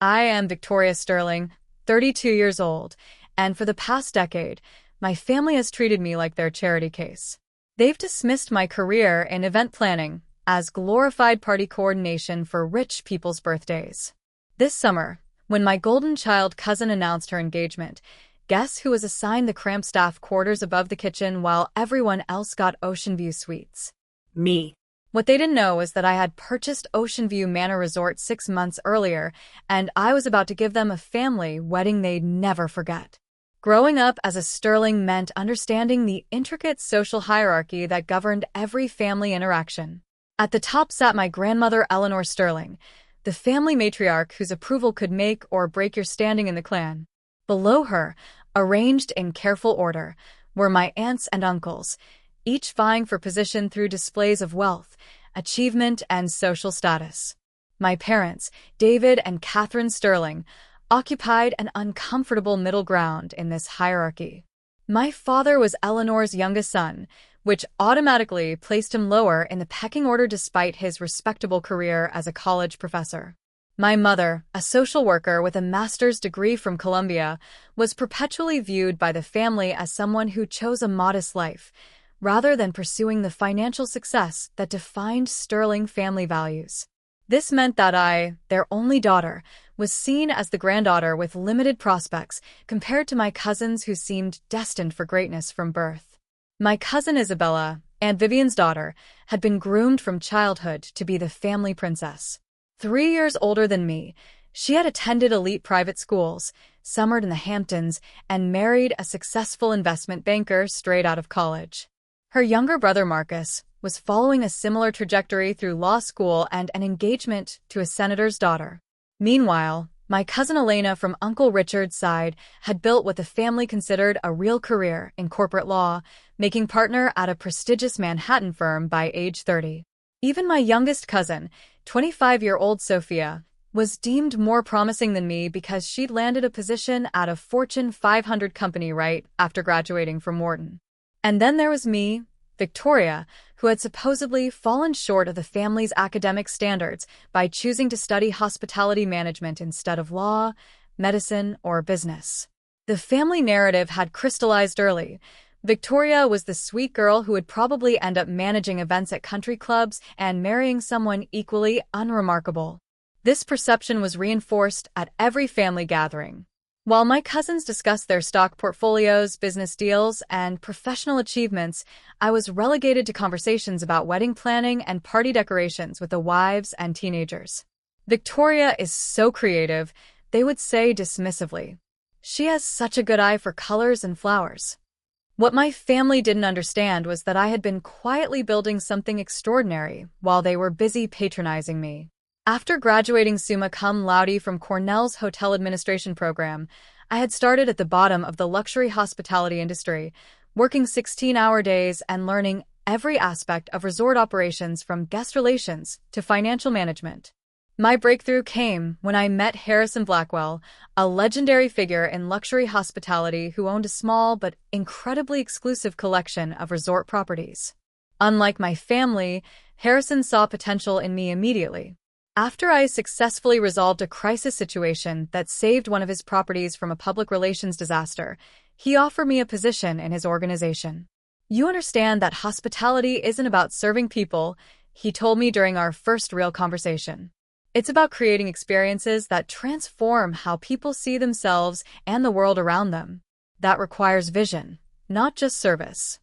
I am Victoria Sterling, 32 years old, and for the past decade, my family has treated me like their charity case. They've dismissed my career in event planning as glorified party coordination for rich people's birthdays. This summer, when my golden child cousin announced her engagement, guess who was assigned the cramped staff quarters above the kitchen while everyone else got Ocean View suites? Me. What they didn't know was that I had purchased Ocean View Manor Resort 6 months earlier, and I was about to give them a family wedding they'd never forget. Growing up as a Sterling meant understanding the intricate social hierarchy that governed every family interaction. At the top sat my grandmother Eleanor Sterling, the family matriarch whose approval could make or break your standing in the clan. Below her, arranged in careful order, were my aunts and uncles, each vying for position through displays of wealth, achievement, and social status. My parents, David and Catherine Sterling, occupied an uncomfortable middle ground in this hierarchy. My father was Eleanor's youngest son, which automatically placed him lower in the pecking order despite his respectable career as a college professor. My mother, a social worker with a master's degree from Columbia, was perpetually viewed by the family as someone who chose a modest life, rather than pursuing the financial success that defined Sterling family values. This meant that I, their only daughter, was seen as the granddaughter with limited prospects compared to my cousins who seemed destined for greatness from birth. My cousin Isabella, Aunt Vivian's daughter, had been groomed from childhood to be the family princess. 3 years older than me, she had attended elite private schools, summered in the Hamptons, and married a successful investment banker straight out of college. Her younger brother Marcus was following a similar trajectory through law school and an engagement to a senator's daughter. Meanwhile, my cousin Elena from Uncle Richard's side had built what the family considered a real career in corporate law, making partner at a prestigious Manhattan firm by age 30. Even my youngest cousin, 25-year-old Sophia, was deemed more promising than me because she'd landed a position at a Fortune 500 company right after graduating from Wharton. And then there was me, Victoria, who had supposedly fallen short of the family's academic standards by choosing to study hospitality management instead of law, medicine, or business. The family narrative had crystallized early. Victoria was the sweet girl who would probably end up managing events at country clubs and marrying someone equally unremarkable. This perception was reinforced at every family gathering. While my cousins discussed their stock portfolios, business deals, and professional achievements, I was relegated to conversations about wedding planning and party decorations with the wives and teenagers. Victoria is so creative, they would say dismissively. She has such a good eye for colors and flowers. What my family didn't understand was that I had been quietly building something extraordinary while they were busy patronizing me. After graduating summa cum laude from Cornell's hotel administration program, I had started at the bottom of the luxury hospitality industry, working 16-hour days and learning every aspect of resort operations from guest relations to financial management. My breakthrough came when I met Harrison Blackwell, a legendary figure in luxury hospitality who owned a small but incredibly exclusive collection of resort properties. Unlike my family, Harrison saw potential in me immediately. After I successfully resolved a crisis situation that saved one of his properties from a public relations disaster, he offered me a position in his organization. "You understand that hospitality isn't about serving people," he told me during our first real conversation. "It's about creating experiences that transform how people see themselves and the world around them. That requires vision, not just service."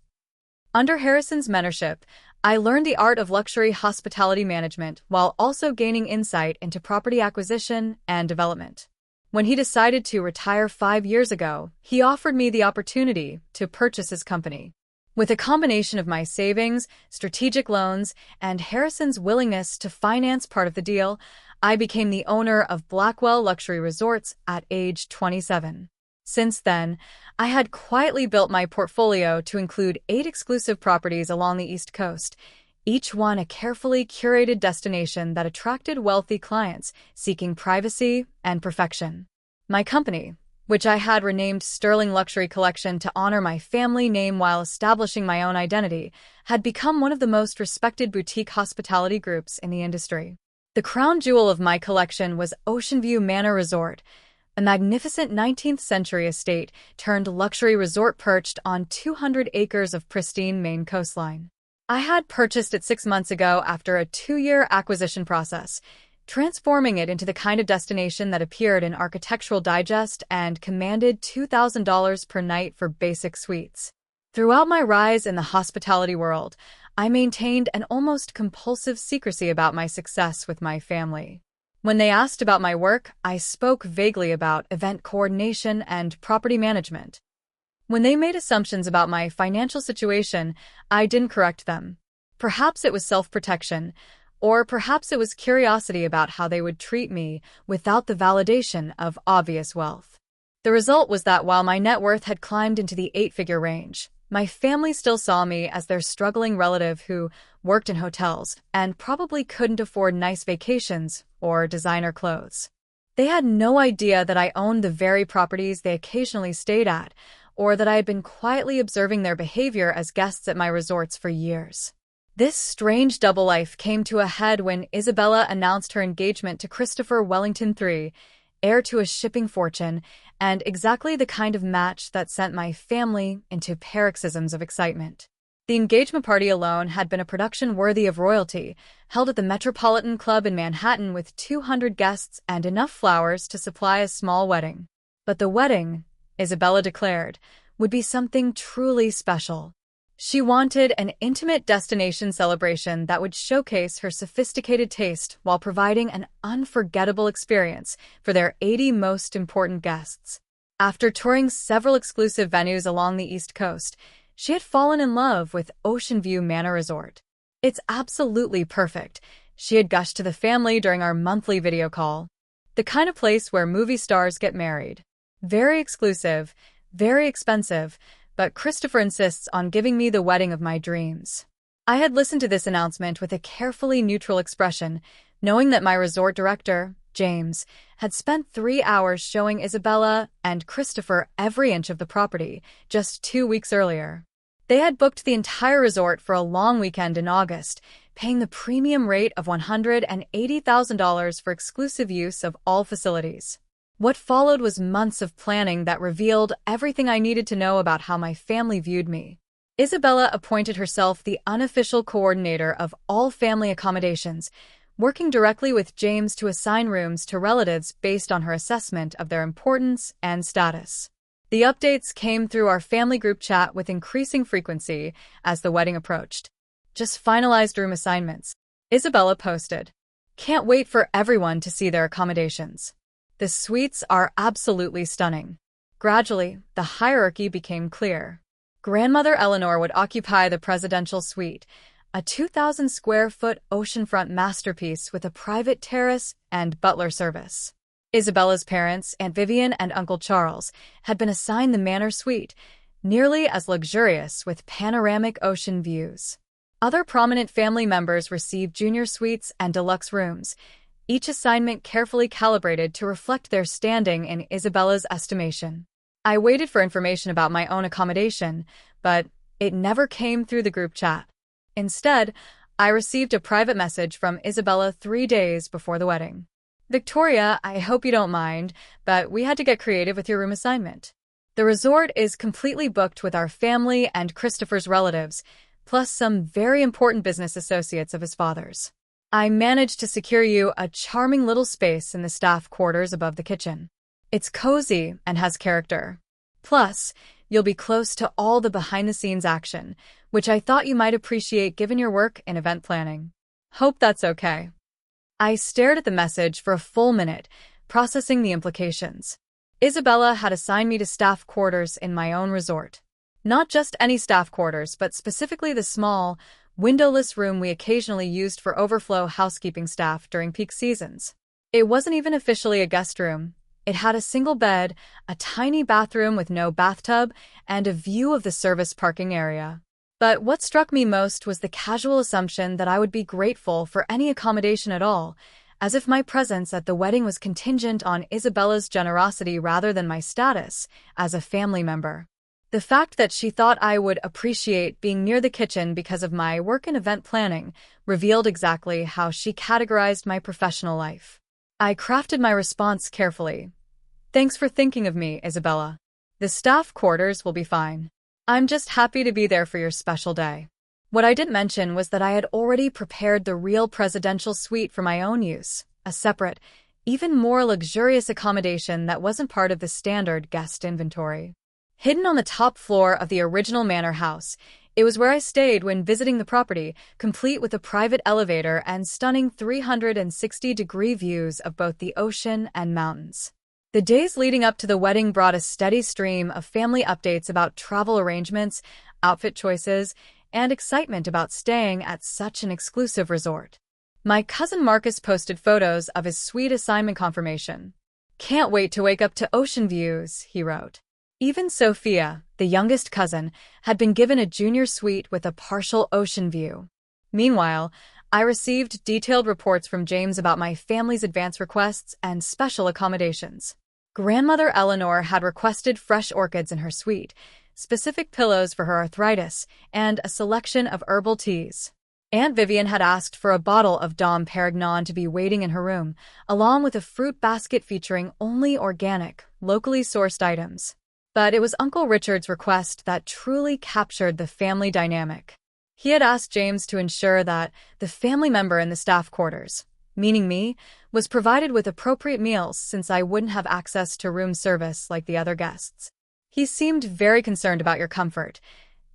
Under Harrison's mentorship, I learned the art of luxury hospitality management while also gaining insight into property acquisition and development. When he decided to retire 5 years ago, he offered me the opportunity to purchase his company. With a combination of my savings, strategic loans, and Harrison's willingness to finance part of the deal, I became the owner of Blackwell Luxury Resorts at age 27. Since then, I had quietly built my portfolio to include 8 exclusive properties along the East Coast, each one a carefully curated destination that attracted wealthy clients seeking privacy and perfection. My company, which I had renamed Sterling Luxury Collection to honor my family name while establishing my own identity, had become one of the most respected boutique hospitality groups in the industry. The crown jewel of my collection was Ocean View Manor Resort, a magnificent 19th century estate turned luxury resort perched on 200 acres of pristine Maine coastline. I had purchased it 6 months ago after a 2-year acquisition process, transforming it into the kind of destination that appeared in Architectural Digest and commanded $2,000 per night for basic suites. Throughout my rise in the hospitality world, I maintained an almost compulsive secrecy about my success with my family. When they asked about my work, I spoke vaguely about event coordination and property management. When they made assumptions about my financial situation, I didn't correct them. Perhaps it was self-protection, or perhaps it was curiosity about how they would treat me without the validation of obvious wealth. The result was that while my net worth had climbed into the 8-figure range, my family still saw me as their struggling relative who worked in hotels and probably couldn't afford nice vacations or designer clothes. They had no idea that I owned the very properties they occasionally stayed at, or that I had been quietly observing their behavior as guests at my resorts for years. This strange double life came to a head when Isabella announced her engagement to Christopher Wellington III, heir to a shipping fortune, and exactly the kind of match that sent my family into paroxysms of excitement. The engagement party alone had been a production worthy of royalty, held at the Metropolitan Club in Manhattan with 200 guests and enough flowers to supply a small wedding. But the wedding, Isabella declared, would be something truly special. She wanted an intimate destination celebration that would showcase her sophisticated taste while providing an unforgettable experience for their 80 most important guests. After touring several exclusive venues along the East Coast, she had fallen in love with Ocean View Manor Resort. "It's absolutely perfect," she had gushed to the family during our monthly video call. "The kind of place where movie stars get married. Very exclusive, very expensive, but Christopher insists on giving me the wedding of my dreams." I had listened to this announcement with a carefully neutral expression, knowing that my resort director, James, had spent 3 hours showing Isabella and Christopher every inch of the property just 2 weeks earlier. They had booked the entire resort for a long weekend in August, paying the premium rate of $180,000 for exclusive use of all facilities. What followed was months of planning that revealed everything I needed to know about how my family viewed me. Isabella appointed herself the unofficial coordinator of all family accommodations, working directly with James to assign rooms to relatives based on her assessment of their importance and status. The updates came through our family group chat with increasing frequency as the wedding approached. "Just finalized room assignments," Isabella posted. "Can't wait for everyone to see their accommodations. The suites are absolutely stunning." Gradually, the hierarchy became clear. Grandmother Eleanor would occupy the presidential suite, a 2,000-square-foot oceanfront masterpiece with a private terrace and butler service. Isabella's parents, Aunt Vivian and Uncle Charles, had been assigned the manor suite, nearly as luxurious with panoramic ocean views. Other prominent family members received junior suites and deluxe rooms, each assignment carefully calibrated to reflect their standing in Isabella's estimation. I waited for information about my own accommodation, but it never came through the group chat. Instead, I received a private message from Isabella 3 days before the wedding. "Victoria, I hope you don't mind, but we had to get creative with your room assignment. The resort is completely booked with our family and Christopher's relatives, plus some very important business associates of his father's. I managed to secure you a charming little space in the staff quarters above the kitchen. It's cozy and has character. Plus, you'll be close to all the behind-the-scenes action, which I thought you might appreciate given your work in event planning. Hope that's okay." I stared at the message for a full minute, processing the implications. Isabella had assigned me to staff quarters in my own resort. Not just any staff quarters, but specifically the small, windowless room we occasionally used for overflow housekeeping staff during peak seasons. It wasn't even officially a guest room. It had a single bed, a tiny bathroom with no bathtub, and a view of the service parking area. But what struck me most was the casual assumption that I would be grateful for any accommodation at all, as if my presence at the wedding was contingent on Isabella's generosity rather than my status as a family member. The fact that she thought I would appreciate being near the kitchen because of my work in event planning revealed exactly how she categorized my professional life. I crafted my response carefully. Thanks for thinking of me, Isabella. The staff quarters will be fine. I'm just happy to be there for your special day. What I didn't mention was that I had already prepared the real presidential suite for my own use, a separate, even more luxurious accommodation that wasn't part of the standard guest inventory. Hidden on the top floor of the original manor house, it was where I stayed when visiting the property, complete with a private elevator and stunning 360-degree views of both the ocean and mountains. The days leading up to the wedding brought a steady stream of family updates about travel arrangements, outfit choices, and excitement about staying at such an exclusive resort. My cousin Marcus posted photos of his suite assignment confirmation. "Can't wait to wake up to ocean views," he wrote. Even Sophia, the youngest cousin, had been given a junior suite with a partial ocean view. Meanwhile, I received detailed reports from James about my family's advance requests and special accommodations. Grandmother Eleanor had requested fresh orchids in her suite, specific pillows for her arthritis, and a selection of herbal teas. Aunt Vivian had asked for a bottle of Dom Perignon to be waiting in her room, along with a fruit basket featuring only organic, locally sourced items. But it was Uncle Richard's request that truly captured the family dynamic. He had asked James to ensure that the family member in the staff quarters, meaning me, was provided with appropriate meals since I wouldn't have access to room service like the other guests. "He seemed very concerned about your comfort,"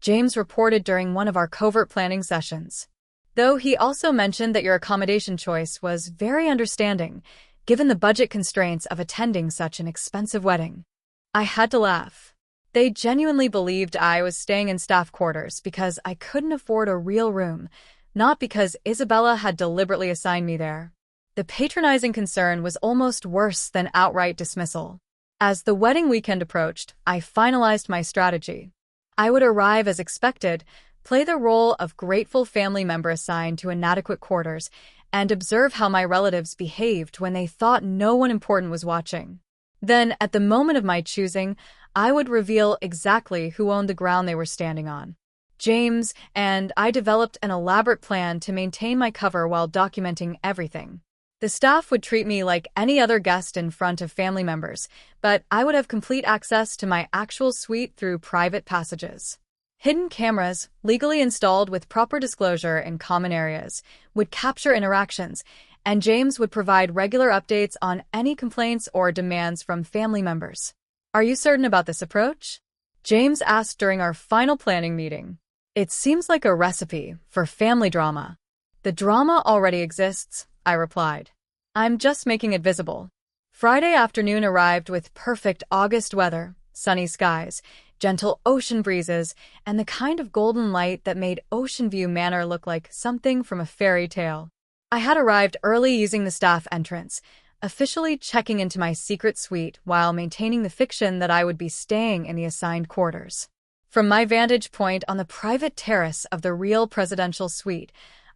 James reported during one of our covert planning sessions. "Though he also mentioned that your accommodation choice was very understanding, given the budget constraints of attending such an expensive wedding." I had to laugh. They genuinely believed I was staying in staff quarters because I couldn't afford a real room, not because Isabella had deliberately assigned me there. The patronizing concern was almost worse than outright dismissal. As the wedding weekend approached, I finalized my strategy. I would arrive as expected, play the role of grateful family member assigned to inadequate quarters, and observe how my relatives behaved when they thought no one important was watching. Then, at the moment of my choosing, I would reveal exactly who owned the ground they were standing on. James and I developed an elaborate plan to maintain my cover while documenting everything. The staff would treat me like any other guest in front of family members, but I would have complete access to my actual suite through private passages. Hidden cameras, legally installed with proper disclosure in common areas, would capture interactions, and James would provide regular updates on any complaints or demands from family members. "Are you certain about this approach?" James asked during our final planning meeting. "It seems like a recipe for family drama." "The drama already exists," I replied. "I'm just making it visible." Friday afternoon arrived with perfect August weather, sunny skies, gentle ocean breezes, and the kind of golden light that made Ocean View Manor look like something from a fairy tale. I had arrived early using the staff entrance, officially checking into my secret suite while maintaining the fiction that I would be staying in the assigned quarters. From my vantage point on the private terrace of the real presidential suite,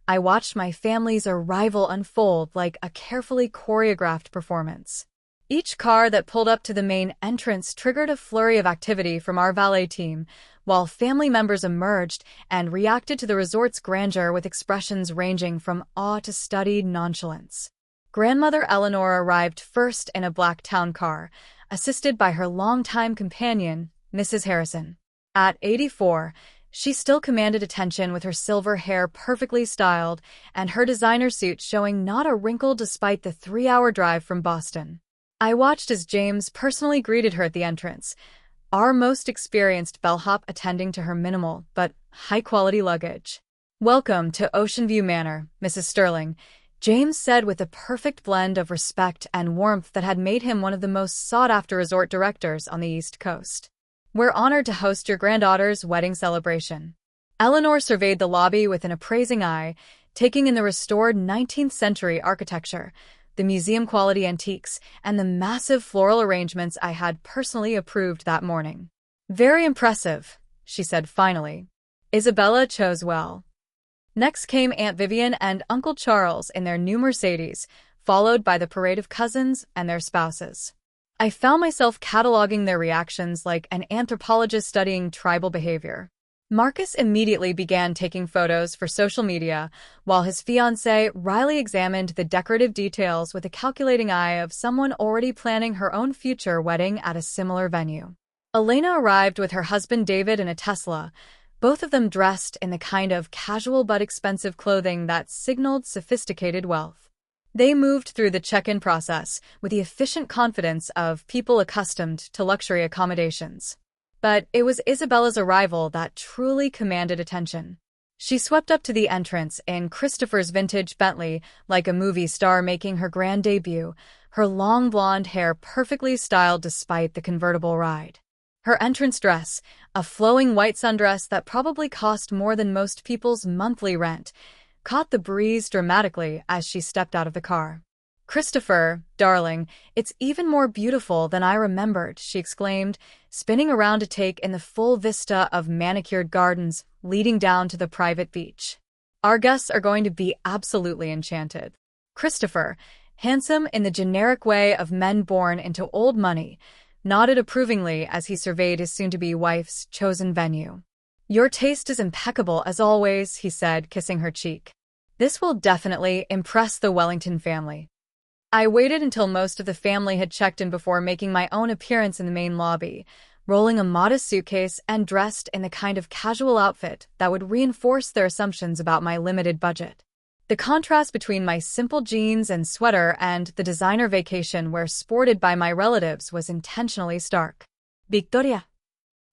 I watched my family's arrival unfold like a carefully choreographed performance. Each car that pulled up to the main entrance triggered a flurry of activity from our valet team, while family members emerged and reacted to the resort's grandeur with expressions ranging from awe to studied nonchalance. Grandmother Eleanor arrived first in a black town car, assisted by her longtime companion, Mrs. Harrison. At 84, she still commanded attention with her silver hair perfectly styled and her designer suit showing not a wrinkle despite the 3-hour drive from Boston. I watched as James personally greeted her at the entrance, our most experienced bellhop attending to her minimal but high-quality luggage. "Welcome to Ocean View Manor, Mrs. Sterling," James said with a perfect blend of respect and warmth that had made him one of the most sought-after resort directors on the East Coast. "We're honored to host your granddaughter's wedding celebration." Eleanor surveyed the lobby with an appraising eye, taking in the restored 19th century architecture, the museum-quality antiques, and the massive floral arrangements I had personally approved that morning. "Very impressive," she said finally. "Isabella chose well." Next came Aunt Vivian and Uncle Charles in their new Mercedes, followed by the parade of cousins and their spouses. I found myself cataloging their reactions like an anthropologist studying tribal behavior. Marcus immediately began taking photos for social media, while his fiancée Riley examined the decorative details with a calculating eye of someone already planning her own future wedding at a similar venue. Elena arrived with her husband David in a Tesla, both of them dressed in the kind of casual but expensive clothing that signaled sophisticated wealth. They moved through the check-in process with the efficient confidence of people accustomed to luxury accommodations. But it was Isabella's arrival that truly commanded attention. She swept up to the entrance in Christopher's vintage Bentley like a movie star making her grand debut, her long blonde hair perfectly styled despite the convertible ride. Her entrance dress, a flowing white sundress that probably cost more than most people's monthly rent, caught the breeze dramatically as she stepped out of the car. "Christopher, darling, it's even more beautiful than I remembered," she exclaimed, spinning around to take in the full vista of manicured gardens leading down to the private beach. "Our guests are going to be absolutely enchanted." Christopher, handsome in the generic way of men born into old money, nodded approvingly as he surveyed his soon-to-be wife's chosen venue. "Your taste is impeccable as always," he said, kissing her cheek. "This will definitely impress the Wellington family." I waited until most of the family had checked in before making my own appearance in the main lobby, rolling a modest suitcase and dressed in the kind of casual outfit that would reinforce their assumptions about my limited budget. The contrast between my simple jeans and sweater and the designer vacation wear sported by my relatives was intentionally stark. "Victoria."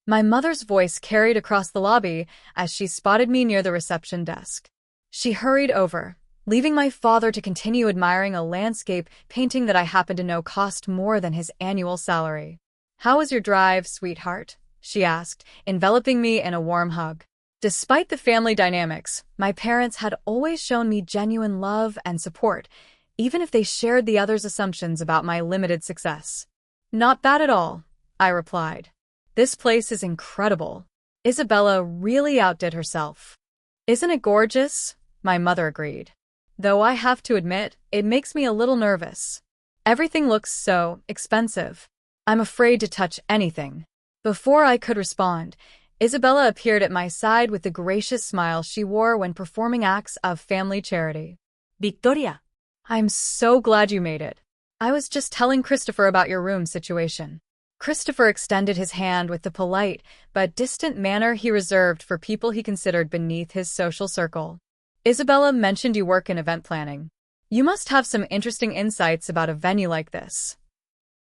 My mother's voice carried across the lobby as she spotted me near the reception desk. She hurried over, leaving my father to continue admiring a landscape painting that I happen to know cost more than his annual salary. "How was your drive, sweetheart?" she asked, enveloping me in a warm hug. Despite the family dynamics, my parents had always shown me genuine love and support, even if they shared the others' assumptions about my limited success. "Not bad at all," I replied. "This place is incredible." Isabella really outdid herself. "Isn't it gorgeous?" my mother agreed. "Though I have to admit, it makes me a little nervous. Everything looks so expensive. I'm afraid to touch anything." Before I could respond, Isabella appeared at my side with the gracious smile she wore when performing acts of family charity. "Victoria, I'm so glad you made it. I was just telling Christopher about your room situation." Christopher extended his hand with the polite but distant manner he reserved for people he considered beneath his social circle. "Isabella mentioned you work in event planning. You must have some interesting insights about a venue like this."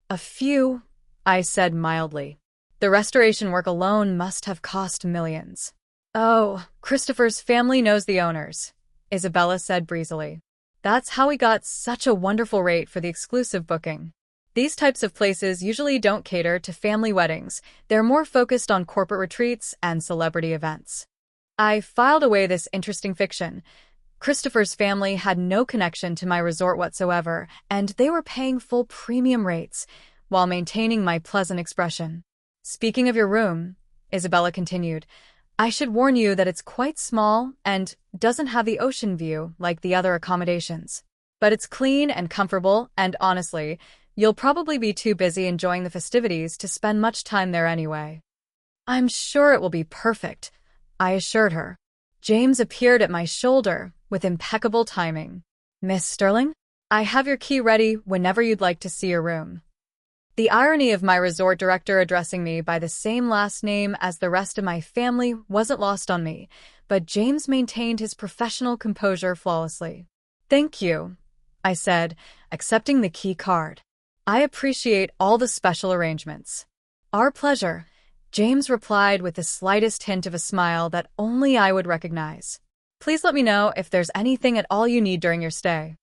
"A few," I said mildly. "The restoration work alone must have cost millions." "Oh, Christopher's family knows the owners," Isabella said breezily. "That's how we got such a wonderful rate for the exclusive booking. These types of places usually don't cater to family weddings. They're more focused on corporate retreats and celebrity events." I filed away this interesting fiction. Christopher's family had no connection to my resort whatsoever, and they were paying full premium rates while maintaining my pleasant expression. "Speaking of your room," Isabella continued, "I should warn you that it's quite small and doesn't have the ocean view like the other accommodations. But it's clean and comfortable, and honestly, you'll probably be too busy enjoying the festivities to spend much time there anyway." "I'm sure it will be perfect," I assured her. James appeared at my shoulder with impeccable timing. "Miss Sterling, I have your key ready whenever you'd like to see your room." The irony of my resort director addressing me by the same last name as the rest of my family wasn't lost on me, but James maintained his professional composure flawlessly. "Thank you," I said, accepting the key card. "I appreciate all the special arrangements." "Our pleasure," James replied with the slightest hint of a smile that only I would recognize. "Please let me know if there's anything at all you need during your stay."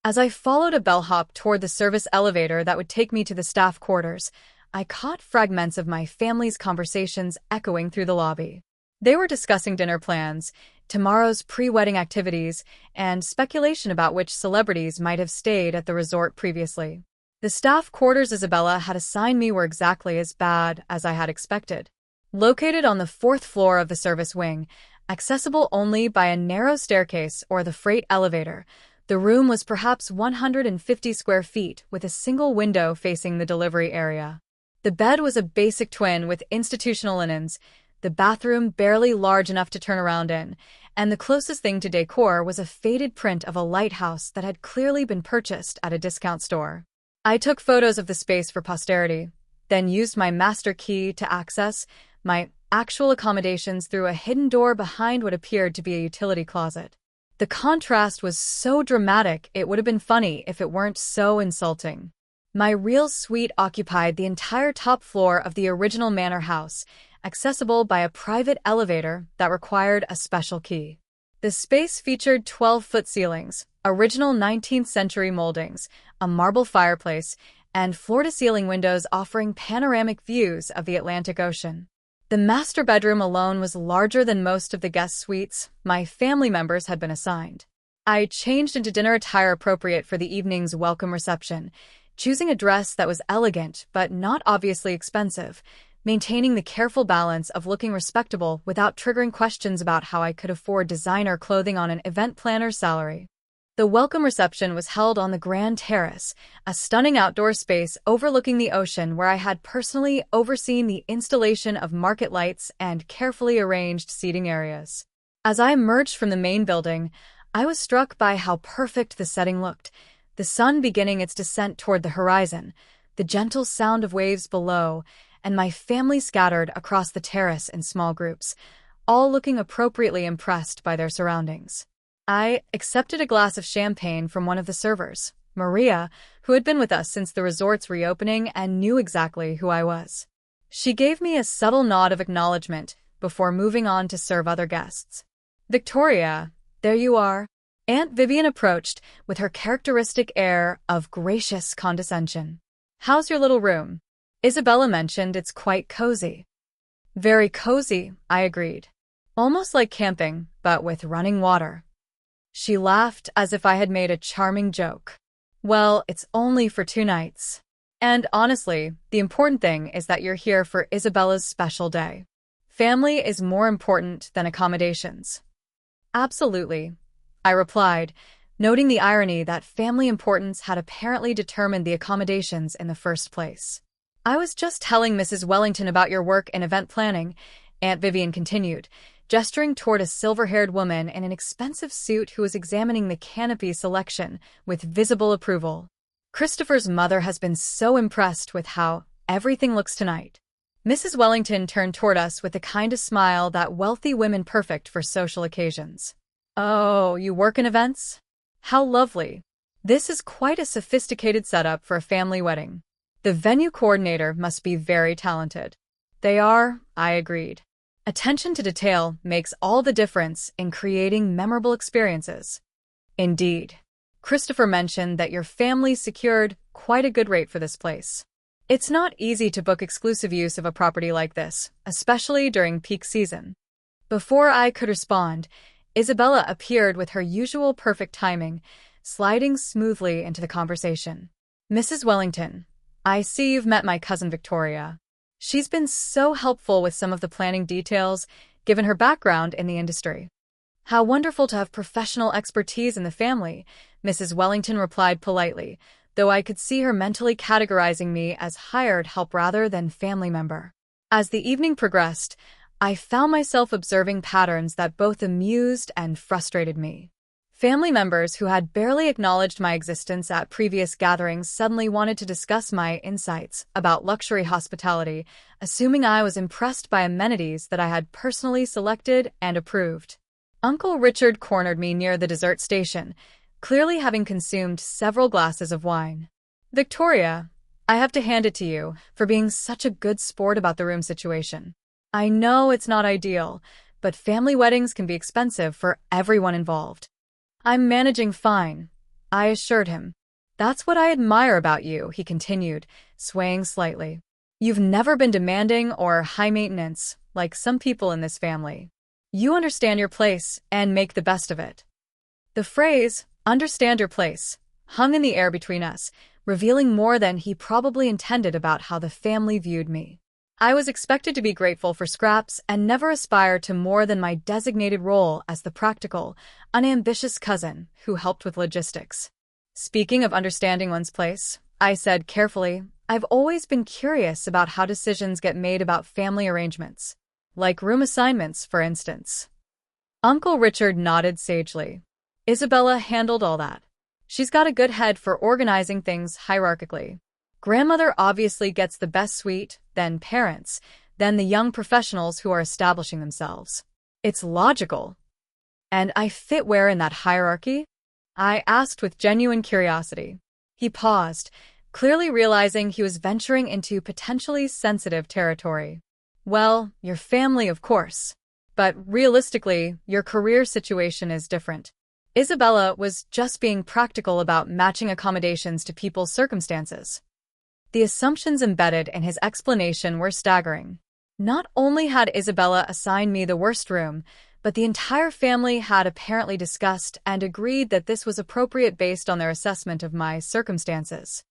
As I followed a bellhop toward the service elevator that would take me to the staff quarters, I caught fragments of my family's conversations echoing through the lobby. They were discussing dinner plans, tomorrow's pre-wedding activities, and speculation about which celebrities might have stayed at the resort previously. The staff quarters Isabella had assigned me were exactly as bad as I had expected. Located on the 4th floor of the service wing, accessible only by a narrow staircase or the freight elevator, The room was perhaps 150 square feet, with a single window facing the delivery area. The bed was a basic twin with institutional linens, the bathroom barely large enough to turn around in, and the closest thing to decor was a faded print of a lighthouse that had clearly been purchased at a discount store. I took photos of the space for posterity, then used my master key to access my actual accommodations through a hidden door behind what appeared to be a utility closet. The contrast was so dramatic it would have been funny if it weren't so insulting. My real suite occupied the entire top floor of the original manor house, accessible by a private elevator that required a special key. The space featured 12-foot ceilings, original 19th century moldings, a marble fireplace, and floor-to-ceiling windows offering panoramic views of the Atlantic Ocean. The master bedroom alone was larger than most of the guest suites my family members had been assigned. I changed into dinner attire appropriate for the evening's welcome reception, choosing a dress that was elegant but not obviously expensive, maintaining the careful balance of looking respectable without triggering questions about how I could afford designer clothing on an event planner's salary. The welcome reception was held on the Grand Terrace, a stunning outdoor space overlooking the ocean where I had personally overseen the installation of market lights and carefully arranged seating areas. As I emerged from the main building, I was struck by how perfect the setting looked, the sun beginning its descent toward the horizon, the gentle sound of waves below, and my family scattered across the terrace in small groups, all looking appropriately impressed by their surroundings. I accepted a glass of champagne from one of the servers, Maria, who had been with us since the resort's reopening and knew exactly who I was. She gave me a subtle nod of acknowledgement before moving on to serve other guests. "Victoria, there you are." Aunt Vivian approached with her characteristic air of gracious condescension. "How's your little room?" Isabella mentioned it's quite cozy. "Very cozy," I agreed. "Almost like camping, but with running water." She laughed as if I had made a charming joke. "Well, it's only for 2 nights. And honestly, the important thing is that you're here for Isabella's special day. Family is more important than accommodations." "Absolutely," I replied, noting the irony that family importance had apparently determined the accommodations in the first place. "I was just telling Mrs. Wellington about your work in event planning," Aunt Vivian continued, gesturing toward a silver-haired woman in an expensive suit who was examining the canopy selection with visible approval. "Christopher's mother has been so impressed with how everything looks tonight." Mrs. Wellington turned toward us with the kind of smile that wealthy women perfect for social occasions. "Oh, you work in events? How lovely. This is quite a sophisticated setup for a family wedding. The venue coordinator must be very talented." "They are," I agreed. "Attention to detail makes all the difference in creating memorable experiences." "Indeed. Christopher mentioned that your family secured quite a good rate for this place. It's not easy to book exclusive use of a property like this, especially during peak season." Before I could respond, Isabella appeared with her usual perfect timing, sliding smoothly into the conversation. "Mrs. Wellington, I see you've met my cousin Victoria. She's been so helpful with some of the planning details, given her background in the industry." "How wonderful to have professional expertise in the family," Mrs. Wellington replied politely, though I could see her mentally categorizing me as hired help rather than family member. As the evening progressed, I found myself observing patterns that both amused and frustrated me. Family members who had barely acknowledged my existence at previous gatherings suddenly wanted to discuss my insights about luxury hospitality, assuming I was impressed by amenities that I had personally selected and approved. Uncle Richard cornered me near the dessert station, clearly having consumed several glasses of wine. "Victoria, I have to hand it to you for being such a good sport about the room situation. I know it's not ideal, but family weddings can be expensive for everyone involved." "I'm managing fine," I assured him. "That's what I admire about you," he continued, swaying slightly. "You've never been demanding or high maintenance, like some people in this family. You understand your place and make the best of it." The phrase, "understand your place," hung in the air between us, revealing more than he probably intended about how the family viewed me. I was expected to be grateful for scraps and never aspire to more than my designated role as the practical, unambitious cousin who helped with logistics. Speaking of understanding one's place, I said carefully, I've always been curious about how decisions get made about family arrangements. Like room assignments, for instance. Uncle Richard nodded sagely. Isabella handled all that. She's got a good head for organizing things hierarchically. Grandmother obviously gets the best suite, then parents, then the young professionals who are establishing themselves. It's logical. And I fit where in that hierarchy? I asked with genuine curiosity. He paused, clearly realizing he was venturing into potentially sensitive territory. Well, your family, of course. But realistically, your career situation is different. Isabella was just being practical about matching accommodations to people's circumstances. The assumptions embedded in his explanation were staggering. Not only had Isabella assigned me the worst room, but the entire family had apparently discussed and agreed that this was appropriate based on their assessment of my circumstances.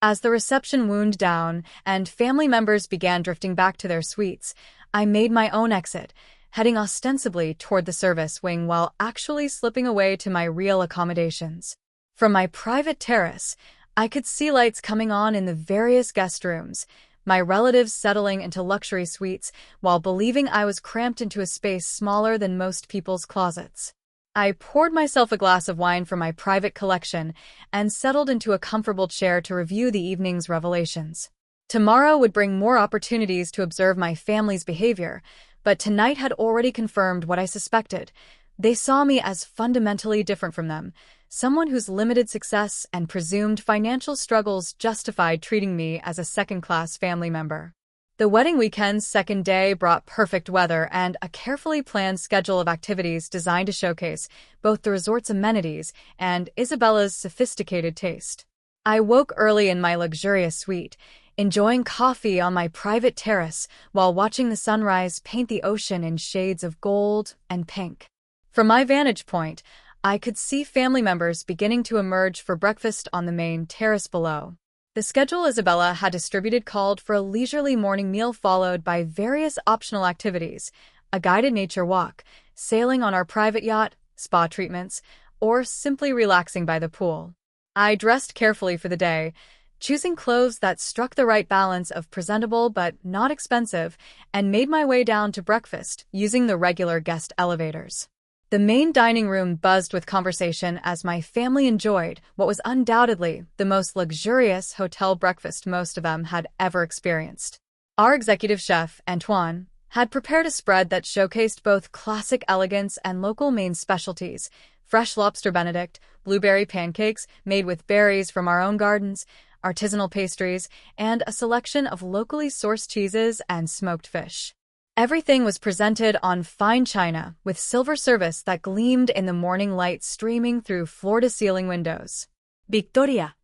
As the reception wound down and family members began drifting back to their suites, I made my own exit, heading ostensibly toward the service wing while actually slipping away to my real accommodations. From my private terrace, I could see lights coming on in the various guest rooms, my relatives settling into luxury suites while believing I was cramped into a space smaller than most people's closets. I poured myself a glass of wine from my private collection and settled into a comfortable chair to review the evening's revelations. Tomorrow would bring more opportunities to observe my family's behavior, but tonight had already confirmed what I suspected. They saw me as fundamentally different from them, someone whose limited success and presumed financial struggles justified treating me as a second-class family member. The wedding weekend's second day brought perfect weather and a carefully planned schedule of activities designed to showcase both the resort's amenities and Isabella's sophisticated taste. I woke early in my luxurious suite, enjoying coffee on my private terrace while watching the sunrise paint the ocean in shades of gold and pink. From my vantage point, I could see family members beginning to emerge for breakfast on the main terrace below. The schedule Isabella had distributed called for a leisurely morning meal followed by various optional activities, a guided nature walk, sailing on our private yacht, spa treatments, or simply relaxing by the pool. I dressed carefully for the day, choosing clothes that struck the right balance of presentable but not expensive, and made my way down to breakfast using the regular guest elevators. The main dining room buzzed with conversation as my family enjoyed what was undoubtedly the most luxurious hotel breakfast most of them had ever experienced. Our executive chef, Antoine, had prepared a spread that showcased both classic elegance and local Maine specialties, fresh lobster benedict, blueberry pancakes made with berries from our own gardens, artisanal pastries, and a selection of locally sourced cheeses and smoked fish. Everything was presented on fine china, with silver service that gleamed in the morning light streaming through floor-to-ceiling windows. Victoria.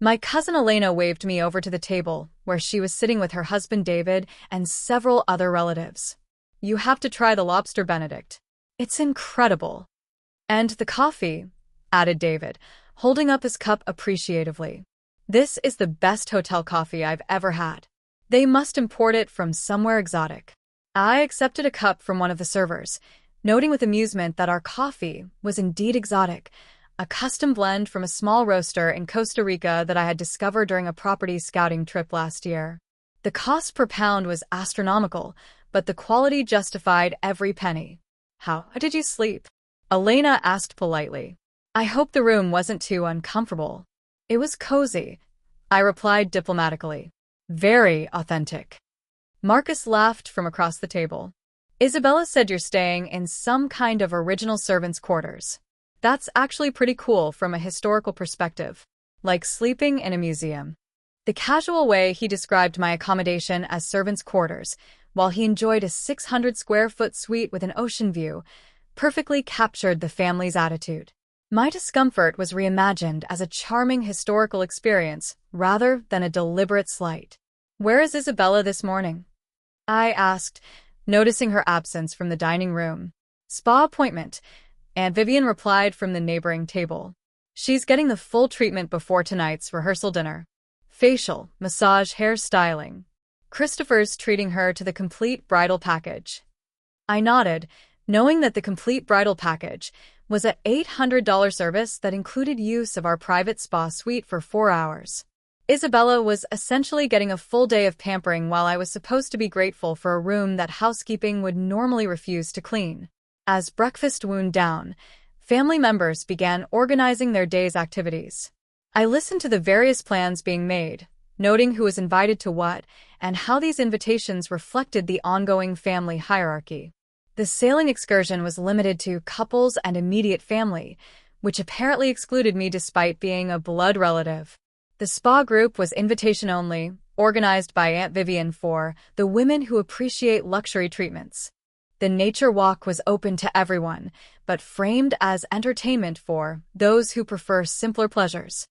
My cousin Elena waved me over to the table, where she was sitting with her husband David and several other relatives. You have to try the lobster benedict. It's incredible. And the coffee, added David, holding up his cup appreciatively. This is the best hotel coffee I've ever had. They must import it from somewhere exotic. I accepted a cup from one of the servers, noting with amusement that our coffee was indeed exotic, a custom blend from a small roaster in Costa Rica that I had discovered during a property scouting trip last year. The cost per pound was astronomical, but the quality justified every penny. How did you sleep? Elena asked politely. I hope the room wasn't too uncomfortable. It was cozy, I replied diplomatically. Very authentic. Marcus laughed from across the table. Isabella said you're staying in some kind of original servants' quarters. That's actually pretty cool from a historical perspective, like sleeping in a museum. The casual way he described my accommodation as servants' quarters, while he enjoyed a 600-square-foot suite with an ocean view, perfectly captured the family's attitude. My discomfort was reimagined as a charming historical experience rather than a deliberate slight. Where is Isabella this morning? I asked, noticing her absence from the dining room. Spa appointment, Aunt Vivian replied from the neighboring table. She's getting the full treatment before tonight's rehearsal dinner. Facial, massage, hair styling. Christopher's treating her to the complete bridal package. I nodded, knowing that the complete bridal package was an $800 service that included use of our private spa suite for 4 hours. Isabella was essentially getting a full day of pampering while I was supposed to be grateful for a room that housekeeping would normally refuse to clean. As breakfast wound down, family members began organizing their day's activities. I listened to the various plans being made, noting who was invited to what and how these invitations reflected the ongoing family hierarchy. The sailing excursion was limited to couples and immediate family, which apparently excluded me despite being a blood relative. The spa group was invitation only, organized by Aunt Vivian for the women who appreciate luxury treatments. The nature walk was open to everyone, but framed as entertainment for those who prefer simpler pleasures.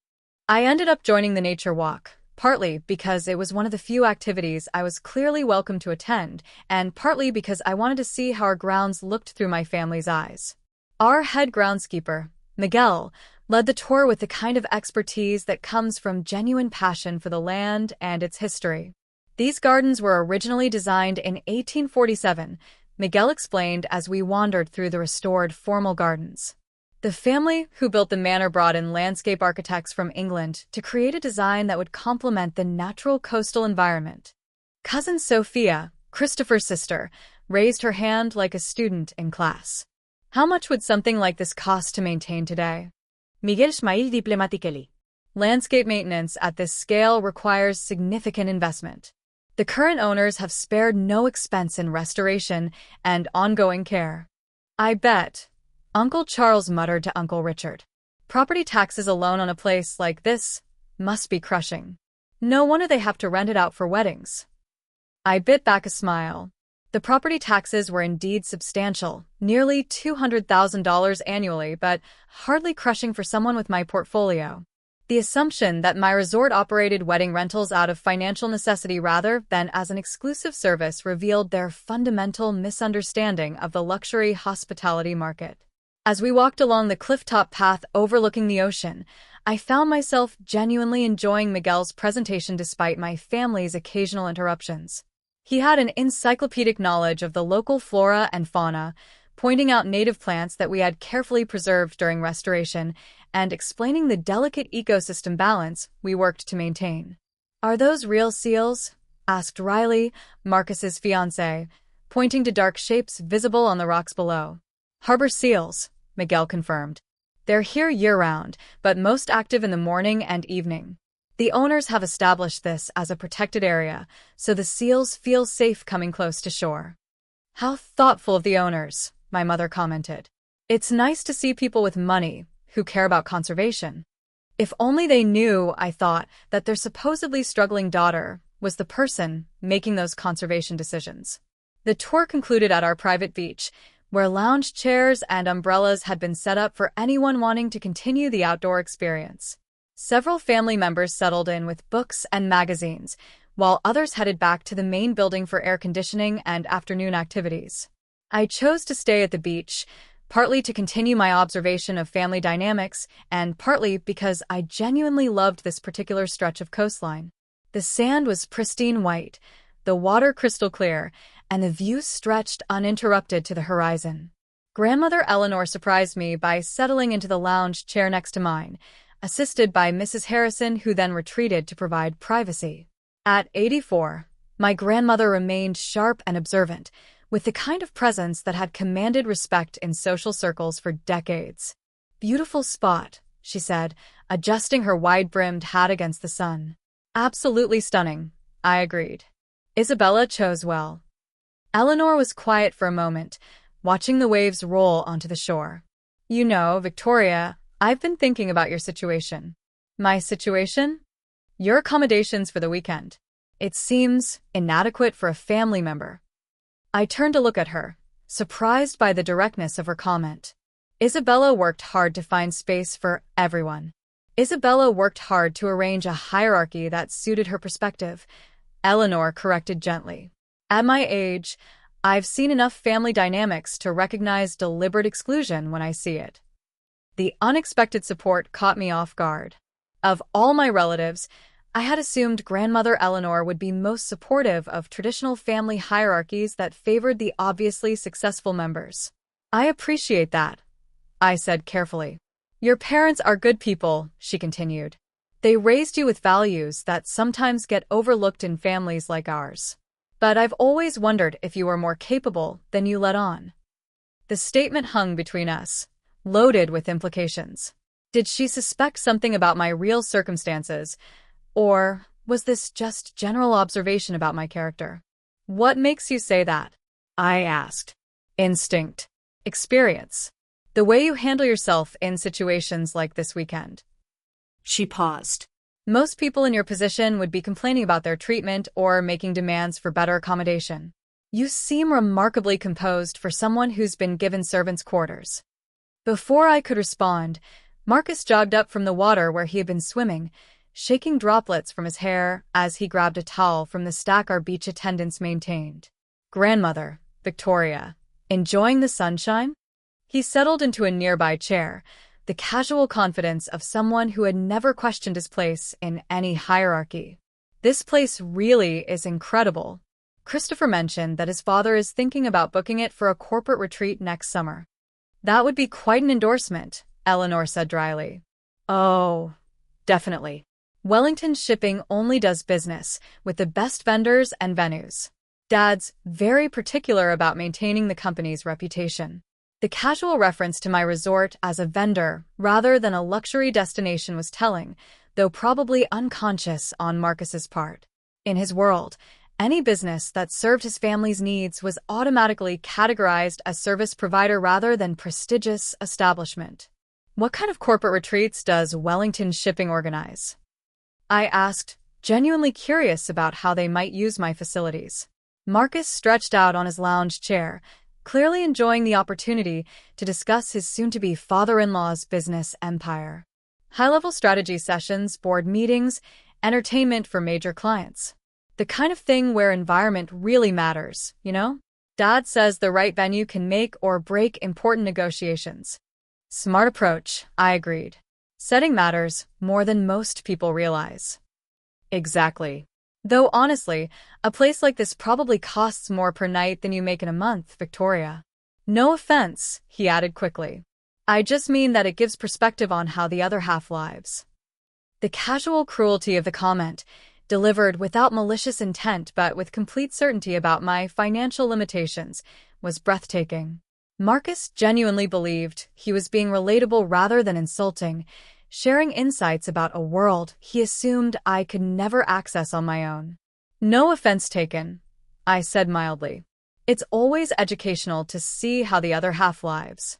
I ended up joining the nature walk, partly because it was one of the few activities I was clearly welcome to attend, and partly because I wanted to see how our grounds looked through my family's eyes. Our head groundskeeper, Miguel, led the tour with the kind of expertise that comes from genuine passion for the land and its history. These gardens were originally designed in 1847, Miguel explained as we wandered through the restored formal gardens. The family who built the manor brought in landscape architects from England to create a design that would complement the natural coastal environment. Cousin Sophia, Christopher's sister, raised her hand like a student in class. How much would something like this cost to maintain today? Miguel smiled diplomatically. Landscape maintenance at this scale requires significant investment. The current owners have spared no expense in restoration and ongoing care. I bet, Uncle Charles muttered to Uncle Richard. Property taxes alone on a place like this must be crushing. No wonder they have to rent it out for weddings. I bit back a smile. The property taxes were indeed substantial, nearly $200,000 annually, but hardly crushing for someone with my portfolio. The assumption that my resort operated wedding rentals out of financial necessity rather than as an exclusive service revealed their fundamental misunderstanding of the luxury hospitality market. As we walked along the cliff-top path overlooking the ocean, I found myself genuinely enjoying Miguel's presentation despite my family's occasional interruptions. He had an encyclopedic knowledge of the local flora and fauna, pointing out native plants that we had carefully preserved during restoration and explaining the delicate ecosystem balance we worked to maintain. "Are those real seals?" asked Riley, Marcus's fiancé, pointing to dark shapes visible on the rocks below. "Harbor seals," Miguel confirmed. "They're here year-round, but most active in the morning and evening. The owners have established this as a protected area, so the seals feel safe coming close to shore." "How thoughtful of the owners," my mother commented. "It's nice to see people with money who care about conservation." If only they knew, I thought, that their supposedly struggling daughter was the person making those conservation decisions. The tour concluded at our private beach, where lounge chairs and umbrellas had been set up for anyone wanting to continue the outdoor experience. Several family members settled in with books and magazines, while others headed back to the main building for air conditioning and afternoon activities. I chose to stay at the beach, partly to continue my observation of family dynamics, and partly because I genuinely loved this particular stretch of coastline. The sand was pristine white, the water crystal clear, and the view stretched uninterrupted to the horizon. Grandmother Eleanor surprised me by settling into the lounge chair next to mine, assisted by Mrs. Harrison, who then retreated to provide privacy. At 84, my grandmother remained sharp and observant, with the kind of presence that had commanded respect in social circles for decades. "Beautiful spot," she said, adjusting her wide-brimmed hat against the sun. "Absolutely stunning," I agreed. Isabella chose well. Eleanor was quiet for a moment, watching the waves roll onto the shore. "You know, Victoria, I've been thinking about your situation." "My situation?" "Your accommodations for the weekend. It seems inadequate for a family member." I turned to look at her, surprised by the directness of her comment. Isabella worked hard to find space for everyone. Isabella worked hard to arrange a hierarchy that suited her perspective, Eleanor corrected gently. At my age, I've seen enough family dynamics to recognize deliberate exclusion when I see it. The unexpected support caught me off guard. Of all my relatives, I had assumed Grandmother Eleanor would be most supportive of traditional family hierarchies that favored the obviously successful members. I appreciate that, I said carefully. Your parents are good people, she continued. They raised you with values that sometimes get overlooked in families like ours. But I've always wondered if you were more capable than you let on. The statement hung between us, loaded with implications. Did she suspect something about my real circumstances, or was this just general observation about my character? What makes you say that? I asked. Instinct. Experience. The way you handle yourself in situations like this weekend. She paused. Most people in your position would be complaining about their treatment or making demands for better accommodation. You seem remarkably composed for someone who's been given servants' quarters. Before I could respond, Marcus jogged up from the water where he had been swimming, shaking droplets from his hair as he grabbed a towel from the stack our beach attendants maintained. Grandmother, Victoria, enjoying the sunshine? He settled into a nearby chair, the casual confidence of someone who had never questioned his place in any hierarchy. This place really is incredible. Christopher mentioned that his father is thinking about booking it for a corporate retreat next summer. That would be quite an endorsement, Eleanor said dryly. Oh, definitely. Wellington Shipping only does business with the best vendors and venues. Dad's very particular about maintaining the company's reputation. The casual reference to my resort as a vendor rather than a luxury destination was telling, though probably unconscious on Marcus's part. In his world, any business that served his family's needs was automatically categorized as service provider rather than prestigious establishment. What kind of corporate retreats does Wellington Shipping organize? I asked, genuinely curious about how they might use my facilities. Marcus stretched out on his lounge chair, clearly enjoying the opportunity to discuss his soon-to-be father-in-law's business empire. High-level strategy sessions, board meetings, entertainment for major clients. The kind of thing where environment really matters, you know? Dad says the right venue can make or break important negotiations. Smart approach, I agreed. Setting matters more than most people realize. Exactly. Though honestly, a place like this probably costs more per night than you make in a month, Victoria. No offense, he added quickly. I just mean that it gives perspective on how the other half lives. The casual cruelty of the comment, delivered without malicious intent but with complete certainty about my financial limitations, was breathtaking. Marcus genuinely believed he was being relatable rather than insulting, sharing insights about a world he assumed I could never access on my own. No offense taken, I said mildly. It's always educational to see how the other half lives.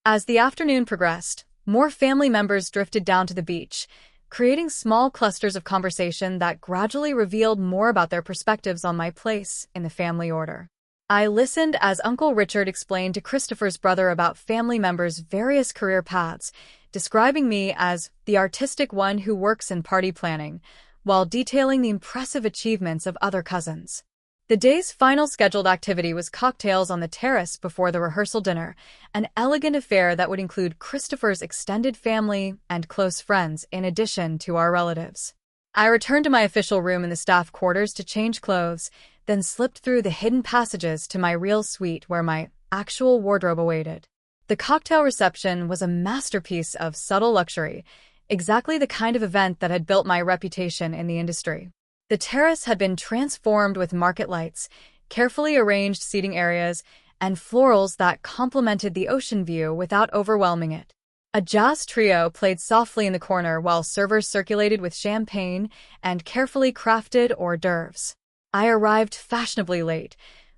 As the afternoon progressed, more family members drifted down to the beach, creating small clusters of conversation that gradually revealed more about their perspectives on my place in the family order. I listened as Uncle Richard explained to Christopher's brother about family members' various career paths, describing me as the artistic one who works in party planning, while detailing the impressive achievements of other cousins. The day's final scheduled activity was cocktails on the terrace before the rehearsal dinner, an elegant affair that would include Christopher's extended family and close friends in addition to our relatives. I returned to my official room in the staff quarters to change clothes, then slipped through the hidden passages to my real suite where my actual wardrobe awaited. The cocktail reception was a masterpiece of subtle luxury, exactly the kind of event that had built my reputation in the industry. The terrace had been transformed with market lights, carefully arranged seating areas, and florals that complemented the ocean view without overwhelming it. A jazz trio played softly in the corner while servers circulated with champagne and carefully crafted hors d'oeuvres. I arrived fashionably late,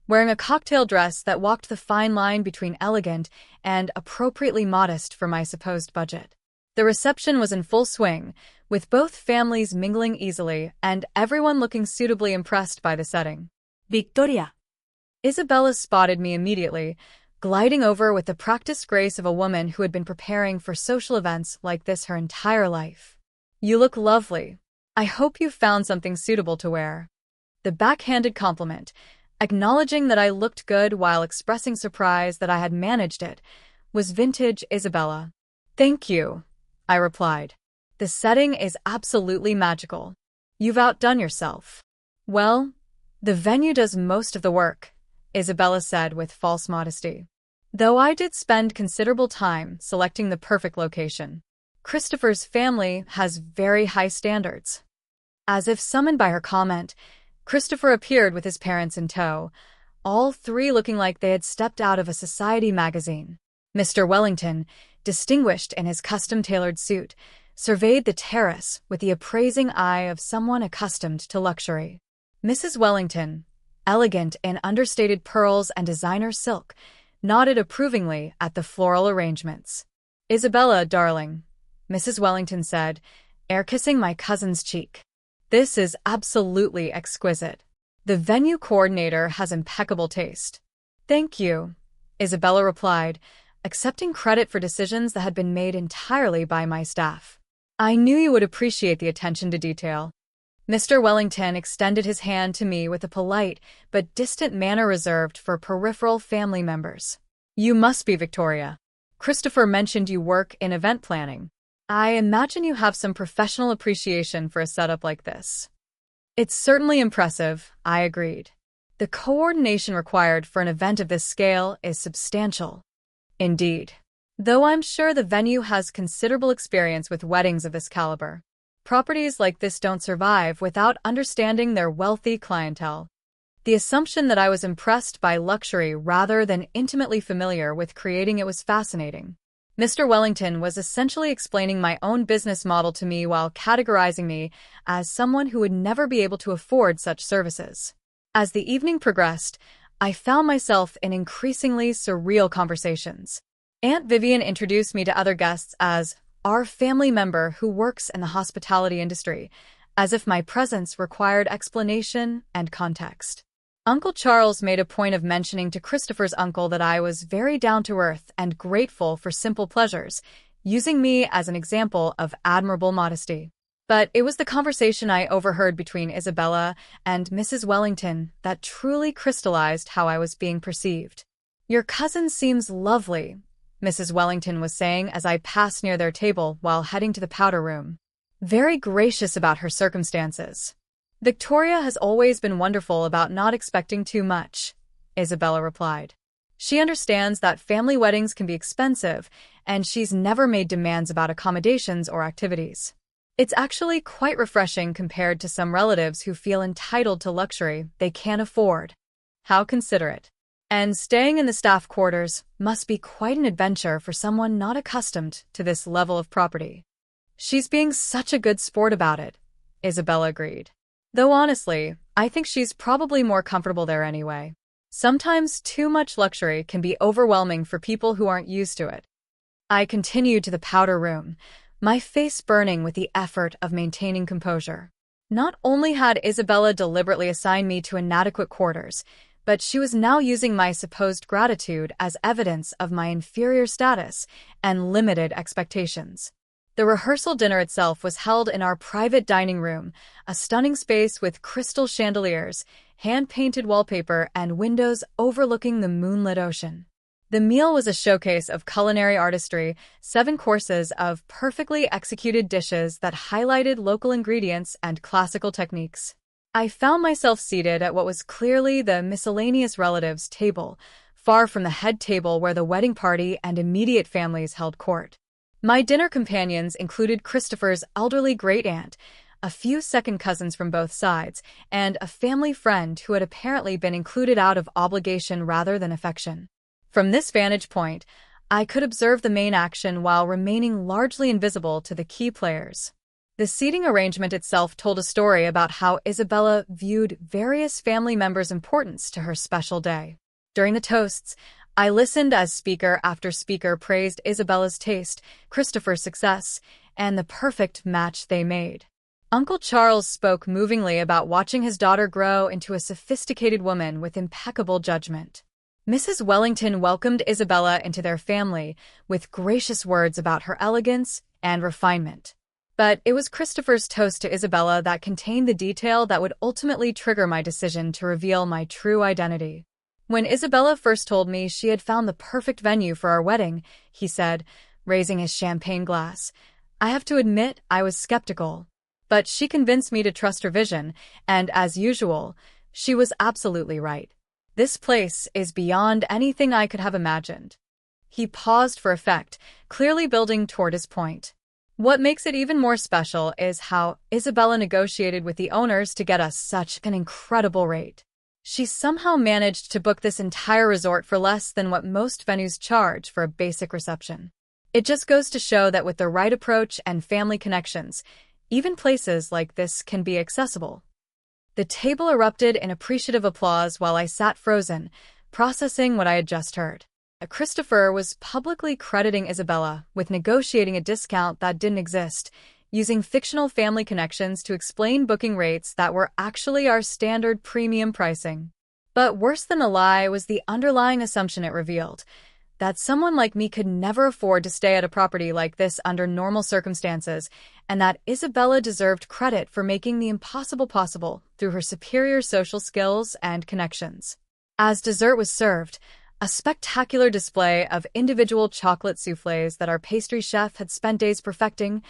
wearing a cocktail dress that walked the fine line between elegant and appropriately modest for my supposed budget. The reception was in full swing, with both families mingling easily and everyone looking suitably impressed by the setting. Victoria. Isabella spotted me immediately, gliding over with the practiced grace of a woman who had been preparing for social events like this her entire life. You look lovely. I hope you found something suitable to wear. The backhanded compliment, acknowledging that I looked good while expressing surprise that I had managed it, was vintage Isabella. Thank you, I replied. The setting is absolutely magical. You've outdone yourself. Well, the venue does most of the work, Isabella said with false modesty. Though I did spend considerable time selecting the perfect location. Christopher's family has very high standards. As if summoned by her comment, Christopher appeared with his parents in tow, all three looking like they had stepped out of a society magazine. Mr. Wellington, distinguished in his custom-tailored suit, surveyed the terrace with the appraising eye of someone accustomed to luxury. Mrs. Wellington, elegant in understated pearls and designer silk, nodded approvingly at the floral arrangements. "Isabella, darling," Mrs. Wellington said, air-kissing my cousin's cheek. "This is absolutely exquisite. The venue coordinator has impeccable taste." "Thank you," Isabella replied, accepting credit for decisions that had been made entirely by my staff. "I knew you would appreciate the attention to detail." Mr. Wellington extended his hand to me with a polite but distant manner reserved for peripheral family members. "You must be Victoria. Christopher mentioned you work in event planning. I imagine you have some professional appreciation for a setup like this." "It's certainly impressive," I agreed. "The coordination required for an event of this scale is substantial." "Indeed. Though I'm sure the venue has considerable experience with weddings of this caliber. Properties like this don't survive without understanding their wealthy clientele." The assumption that I was impressed by luxury rather than intimately familiar with creating it was fascinating. Mr. Wellington was essentially explaining my own business model to me while categorizing me as someone who would never be able to afford such services. As the evening progressed, I found myself in increasingly surreal conversations. Aunt Vivian introduced me to other guests as our family member who works in the hospitality industry, as if my presence required explanation and context. Uncle Charles made a point of mentioning to Christopher's uncle that I was very down-to-earth and grateful for simple pleasures, using me as an example of admirable modesty. But it was the conversation I overheard between Isabella and Mrs. Wellington that truly crystallized how I was being perceived. "Your cousin seems lovely," Mrs. Wellington was saying as I passed near their table while heading to the powder room. "Very gracious about her circumstances." "Victoria has always been wonderful about not expecting too much," Isabella replied. "She understands that family weddings can be expensive, and she's never made demands about accommodations or activities. It's actually quite refreshing compared to some relatives who feel entitled to luxury they can't afford." "How considerate. And staying in the staff quarters must be quite an adventure for someone not accustomed to this level of property." "She's being such a good sport about it," Isabella agreed. "Though honestly, I think she's probably more comfortable there anyway. Sometimes too much luxury can be overwhelming for people who aren't used to it." I continued to the powder room, my face burning with the effort of maintaining composure. Not only had Isabella deliberately assigned me to inadequate quarters, but she was now using my supposed gratitude as evidence of my inferior status and limited expectations. The rehearsal dinner itself was held in our private dining room, a stunning space with crystal chandeliers, hand-painted wallpaper, and windows overlooking the moonlit ocean. The meal was a showcase of culinary artistry, 7 courses of perfectly executed dishes that highlighted local ingredients and classical techniques. I found myself seated at what was clearly the miscellaneous relatives table, far from the head table where the wedding party and immediate families held court. My dinner companions included Christopher's elderly great-aunt, a few second cousins from both sides, and a family friend who had apparently been included out of obligation rather than affection. From this vantage point, I could observe the main action while remaining largely invisible to the key players. The seating arrangement itself told a story about how Isabella viewed various family members' importance to her special day. During the toasts, I listened as speaker after speaker praised Isabella's taste, Christopher's success, and the perfect match they made. Uncle Charles spoke movingly about watching his daughter grow into a sophisticated woman with impeccable judgment. Mrs. Wellington welcomed Isabella into their family with gracious words about her elegance and refinement. But it was Christopher's toast to Isabella that contained the detail that would ultimately trigger my decision to reveal my true identity. When Isabella first told me she had found the perfect venue for our wedding, he said, raising his champagne glass, I have to admit I was skeptical. But she convinced me to trust her vision, and as usual, she was absolutely right. This place is beyond anything I could have imagined. He paused for effect, clearly building toward his point. What makes it even more special is how Isabella negotiated with the owners to get us such an incredible rate. She somehow managed to book this entire resort for less than what most venues charge for a basic reception. It just goes to show that with the right approach and family connections, even places like this can be accessible. The table erupted in appreciative applause while I sat frozen, processing what I had just heard. Christopher was publicly crediting Isabella with negotiating a discount that didn't exist, using fictional family connections to explain booking rates that were actually our standard premium pricing. But worse than a lie was the underlying assumption it revealed, that someone like me could never afford to stay at a property like this under normal circumstances, and that Isabella deserved credit for making the impossible possible through her superior social skills and connections. As dessert was served, a spectacular display of individual chocolate soufflés that our pastry chef had spent days perfecting,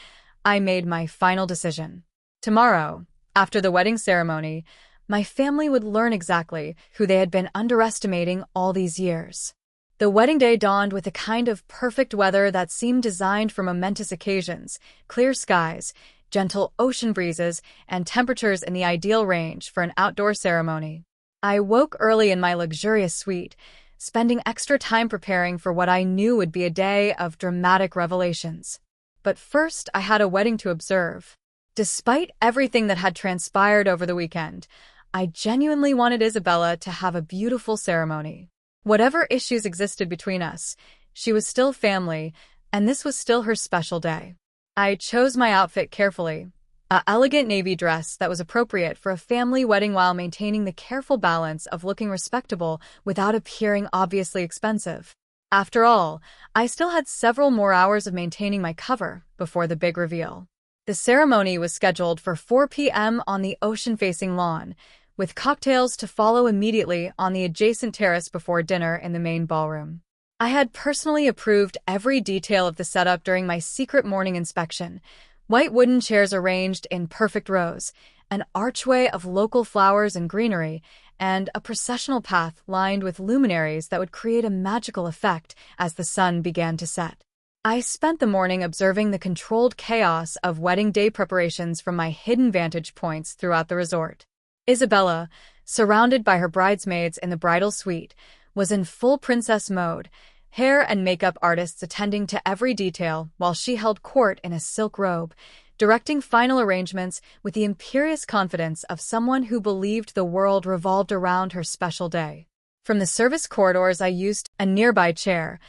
I made my final decision. Tomorrow, after the wedding ceremony, my family would learn exactly who they had been underestimating all these years. The wedding day dawned with a kind of perfect weather that seemed designed for momentous occasions: clear skies, gentle ocean breezes, and temperatures in the ideal range for an outdoor ceremony. I woke early in my luxurious suite, spending extra time preparing for what I knew would be a day of dramatic revelations. But first, I had a wedding to observe. Despite everything that had transpired over the weekend, I genuinely wanted Isabella to have a beautiful ceremony. Whatever issues existed between us, she was still family, and this was still her special day. I chose my outfit carefully, an elegant navy dress that was appropriate for a family wedding while maintaining the careful balance of looking respectable without appearing obviously expensive. After all, I still had several more hours of maintaining my cover before the big reveal. The ceremony was scheduled for 4 p.m. on the ocean-facing lawn, with cocktails to follow immediately on the adjacent terrace before dinner in the main ballroom. I had personally approved every detail of the setup during my secret morning inspection: white wooden chairs arranged in perfect rows, an archway of local flowers and greenery, and a processional path lined with luminaries that would create a magical effect as the sun began to set. I spent the morning observing the controlled chaos of wedding day preparations from my hidden vantage points throughout the resort. Isabella, surrounded by her bridesmaids in the bridal suite, was in full princess mode, hair and makeup artists attending to every detail while she held court in a silk robe, directing final arrangements with the imperious confidence of someone who believed the world revolved around her special day. From the service corridors, I used a nearby chair,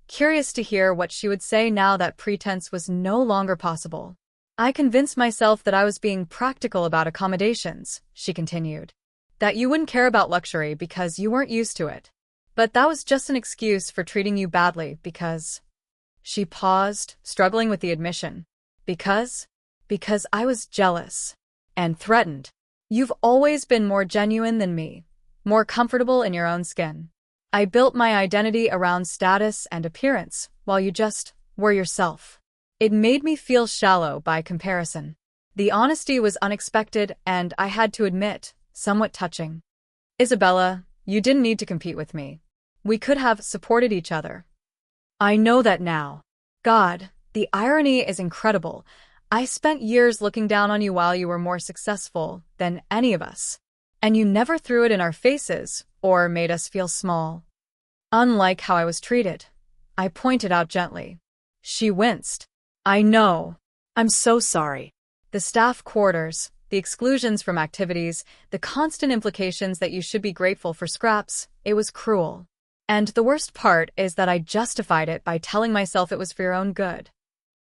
curious to hear what she would say now that pretense was no longer possible. I convinced myself that I was being practical about accommodations, she continued. That you wouldn't care about luxury because you weren't used to it. But that was just an excuse for treating you badly because... She paused, struggling with the admission. Because I was jealous and threatened. You've always been more genuine than me, more comfortable in your own skin. I built my identity around status and appearance, while you just were yourself. It made me feel shallow by comparison. The honesty was unexpected and, I had to admit, somewhat touching. Isabella, you didn't need to compete with me. We could have supported each other. I know that now. God, the irony is incredible. I spent years looking down on you while you were more successful than any of us. And you never threw it in our faces or made us feel small. Unlike how I was treated, I pointed out gently. She winced. I know. I'm so sorry. The staff quarters, the exclusions from activities, the constant implications that you should be grateful for scraps, it was cruel. And the worst part is that I justified it by telling myself it was for your own good.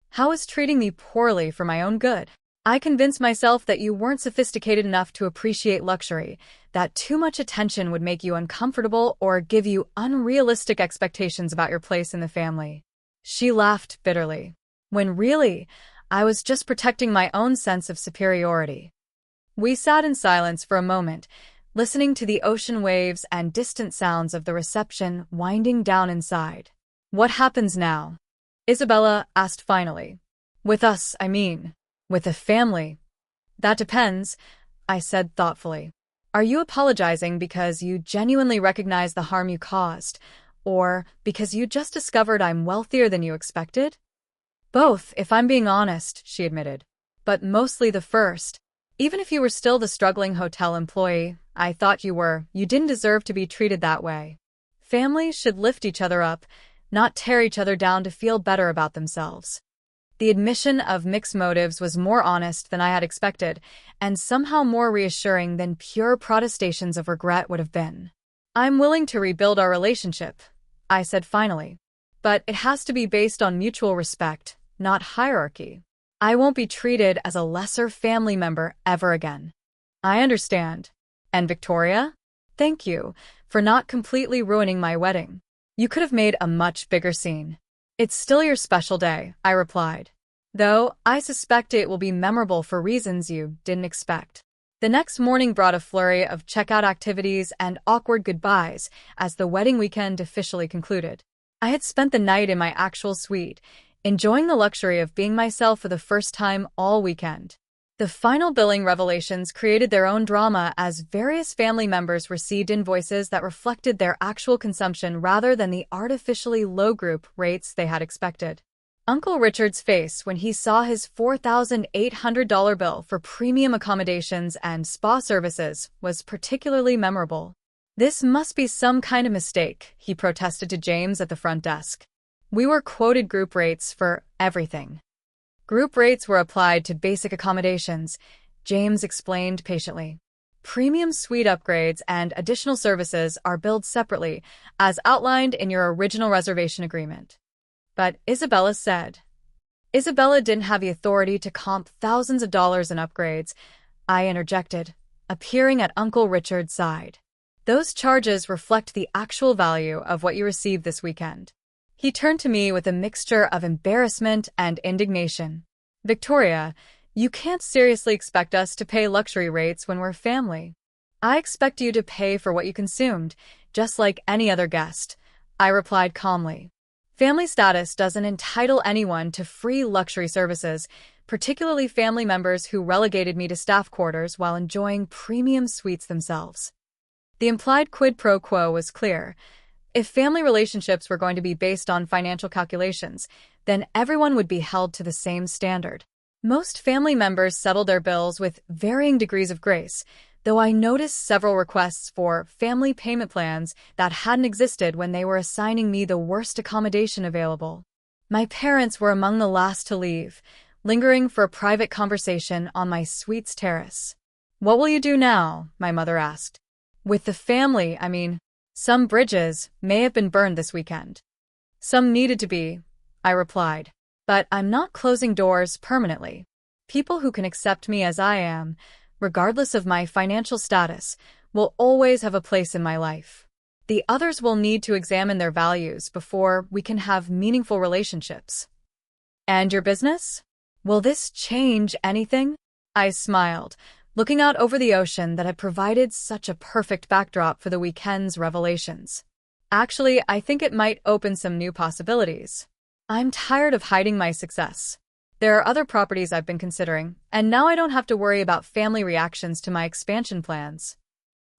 How was treating me poorly for my own good? I convinced myself that you weren't sophisticated enough to appreciate luxury, that too much attention would make you uncomfortable or give you unrealistic expectations about your place in the family. She laughed bitterly, when really, I was just protecting my own sense of superiority. We sat in silence for a moment, listening to the ocean waves and distant sounds of the reception winding down inside. What happens now? Isabella asked finally. With us, I mean. With the family. That depends, I said thoughtfully. Are you apologizing because you genuinely recognize the harm you caused, or because you just discovered I'm wealthier than you expected? Both, if I'm being honest, she admitted. But mostly the first. Even if you were still the struggling hotel employee, I thought you didn't deserve to be treated that way. Families should lift each other up, not tear each other down to feel better about themselves. The admission of mixed motives was more honest than I had expected, and somehow more reassuring than pure protestations of regret would have been. I'm willing to rebuild our relationship, I said finally. But it has to be based on mutual respect, not hierarchy. I won't be treated as a lesser family member ever again. I understand. And Victoria? Thank you for not completely ruining my wedding. You could have made a much bigger scene. It's still your special day, I replied. Though, I suspect it will be memorable for reasons you didn't expect. The next morning brought a flurry of checkout activities and awkward goodbyes as the wedding weekend officially concluded. I had spent the night in my actual suite, enjoying the luxury of being myself for the first time all weekend. The final billing revelations created their own drama as various family members received invoices that reflected their actual consumption rather than the artificially low group rates they had expected. Uncle Richard's face when he saw his $4,800 bill for premium accommodations and spa services was particularly memorable. This must be some kind of mistake, he protested to James at the front desk. We were quoted group rates for everything. Group rates were applied to basic accommodations, James explained patiently. Premium suite upgrades and additional services are billed separately, as outlined in your original reservation agreement. But Isabella said. Isabella didn't have the authority to comp thousands of dollars in upgrades, I interjected, appearing at Uncle Richard's side. Those charges reflect the actual value of what you received this weekend. He turned to me with a mixture of embarrassment and indignation. Victoria, you can't seriously expect us to pay luxury rates when we're family. I expect you to pay for what you consumed, just like any other guest, I replied calmly. Family status doesn't entitle anyone to free luxury services, particularly family members who relegated me to staff quarters while enjoying premium suites themselves. The implied quid pro quo was clear. If family relationships were going to be based on financial calculations, then everyone would be held to the same standard. Most family members settled their bills with varying degrees of grace, though I noticed several requests for family payment plans that hadn't existed when they were assigning me the worst accommodation available. My parents were among the last to leave, lingering for a private conversation on my suite's terrace. What will you do now? My mother asked. With the family, some bridges may have been burned this weekend. Some needed to be, I replied. But I'm not closing doors permanently. People who can accept me as I am, regardless of my financial status, will always have a place in my life. The others will need to examine their values before we can have meaningful relationships. And your business? Will this change anything? I smiled, looking out over the ocean that had provided such a perfect backdrop for the weekend's revelations. Actually, I think it might open some new possibilities. I'm tired of hiding my success. There are other properties I've been considering, and now I don't have to worry about family reactions to my expansion plans.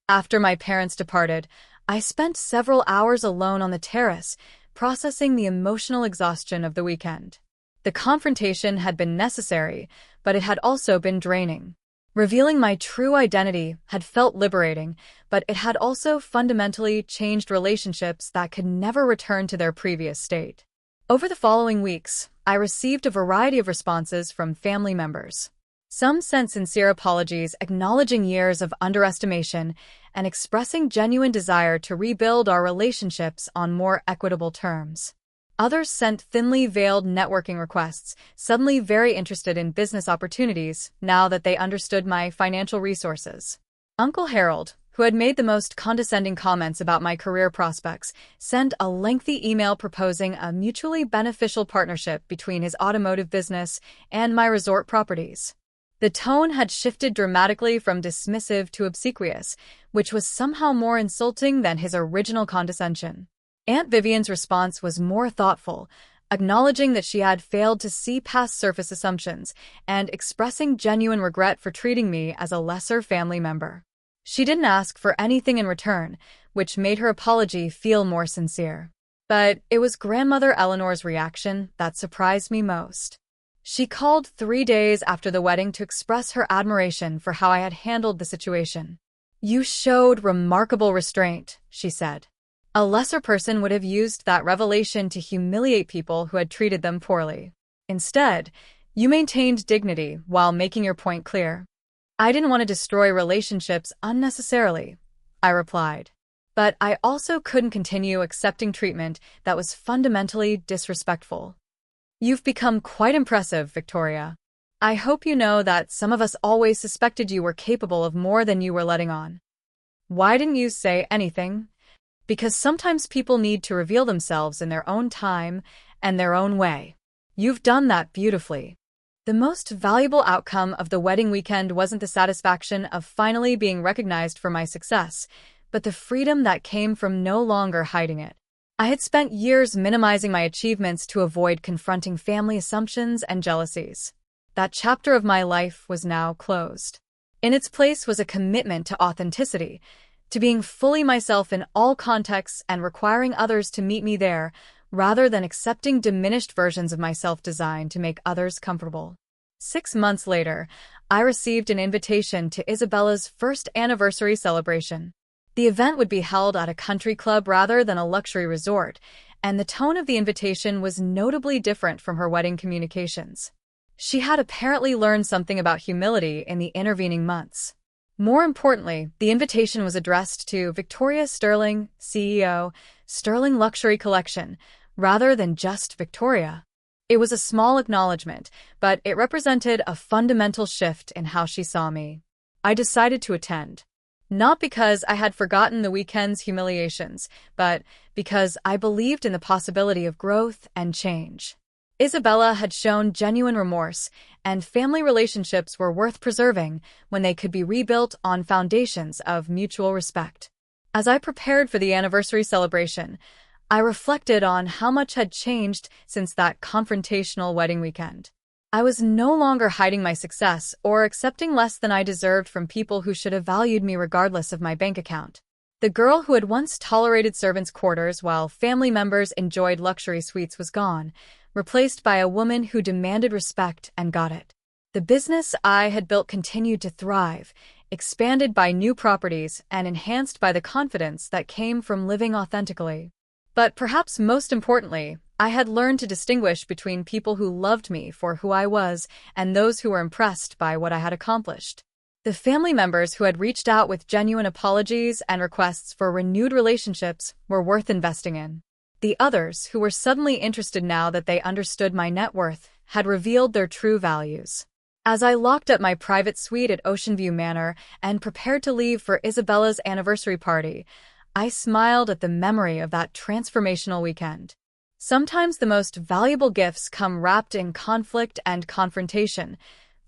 After my parents departed, I spent several hours alone on the terrace, processing the emotional exhaustion of the weekend. The confrontation had been necessary, but it had also been draining. Revealing my true identity had felt liberating, but it had also fundamentally changed relationships that could never return to their previous state. Over the following weeks, I received a variety of responses from family members. Some sent sincere apologies acknowledging years of underestimation and expressing genuine desire to rebuild our relationships on more equitable terms. Others sent thinly veiled networking requests, suddenly very interested in business opportunities now that they understood my financial resources. Uncle Harold, who had made the most condescending comments about my career prospects, sent a lengthy email proposing a mutually beneficial partnership between his automotive business and my resort properties. The tone had shifted dramatically from dismissive to obsequious, which was somehow more insulting than his original condescension. Aunt Vivian's response was more thoughtful, acknowledging that she had failed to see past surface assumptions and expressing genuine regret for treating me as a lesser family member. She didn't ask for anything in return, which made her apology feel more sincere. But it was Grandmother Eleanor's reaction that surprised me most. She called 3 days after the wedding to express her admiration for how I had handled the situation. "You showed remarkable restraint," she said. "A lesser person would have used that revelation to humiliate people who had treated them poorly. Instead, you maintained dignity while making your point clear." "I didn't want to destroy relationships unnecessarily," I replied. "But I also couldn't continue accepting treatment that was fundamentally disrespectful." "You've become quite impressive, Victoria. I hope you know that some of us always suspected you were capable of more than you were letting on." "Why didn't you say anything?" "Because sometimes people need to reveal themselves in their own time and their own way. You've done that beautifully." The most valuable outcome of the wedding weekend wasn't the satisfaction of finally being recognized for my success, but the freedom that came from no longer hiding it. I had spent years minimizing my achievements to avoid confronting family assumptions and jealousies. That chapter of my life was now closed. In its place was a commitment to authenticity, to being fully myself in all contexts and requiring others to meet me there, rather than accepting diminished versions of myself designed to make others comfortable. 6 months later, I received an invitation to Isabella's first anniversary celebration. The event would be held at a country club rather than a luxury resort, and the tone of the invitation was notably different from her wedding communications. She had apparently learned something about humility in the intervening months. More importantly, the invitation was addressed to Victoria Sterling, CEO, Sterling Luxury Collection, rather than just Victoria. It was a small acknowledgement, but it represented a fundamental shift in how she saw me. I decided to attend. Not because I had forgotten the weekend's humiliations, but because I believed in the possibility of growth and change. Isabella had shown genuine remorse, and family relationships were worth preserving when they could be rebuilt on foundations of mutual respect. As I prepared for the anniversary celebration, I reflected on how much had changed since that confrontational wedding weekend. I was no longer hiding my success or accepting less than I deserved from people who should have valued me regardless of my bank account. The girl who had once tolerated servants' quarters while family members enjoyed luxury suites was gone, replaced by a woman who demanded respect and got it. The business I had built continued to thrive, expanded by new properties and enhanced by the confidence that came from living authentically. But perhaps most importantly, I had learned to distinguish between people who loved me for who I was and those who were impressed by what I had accomplished. The family members who had reached out with genuine apologies and requests for renewed relationships were worth investing in. The others, who were suddenly interested now that they understood my net worth, had revealed their true values. As I locked up my private suite at Oceanview Manor and prepared to leave for Isabella's anniversary party, I smiled at the memory of that transformational weekend. Sometimes the most valuable gifts come wrapped in conflict and confrontation,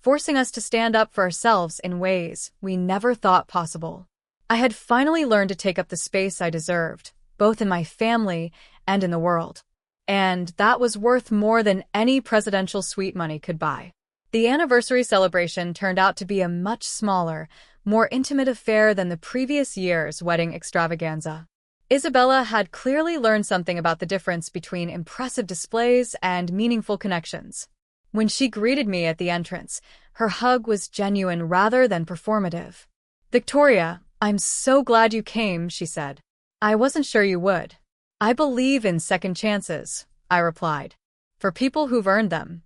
forcing us to stand up for ourselves in ways we never thought possible. I had finally learned to take up the space I deserved, both in my family and in the world. And that was worth more than any presidential suite money could buy. The anniversary celebration turned out to be a much smaller, more intimate affair than the previous year's wedding extravaganza. Isabella had clearly learned something about the difference between impressive displays and meaningful connections. When she greeted me at the entrance, her hug was genuine rather than performative. "Victoria, I'm so glad you came," she said. "I wasn't sure you would." "I believe in second chances," I replied, "for people who've earned them."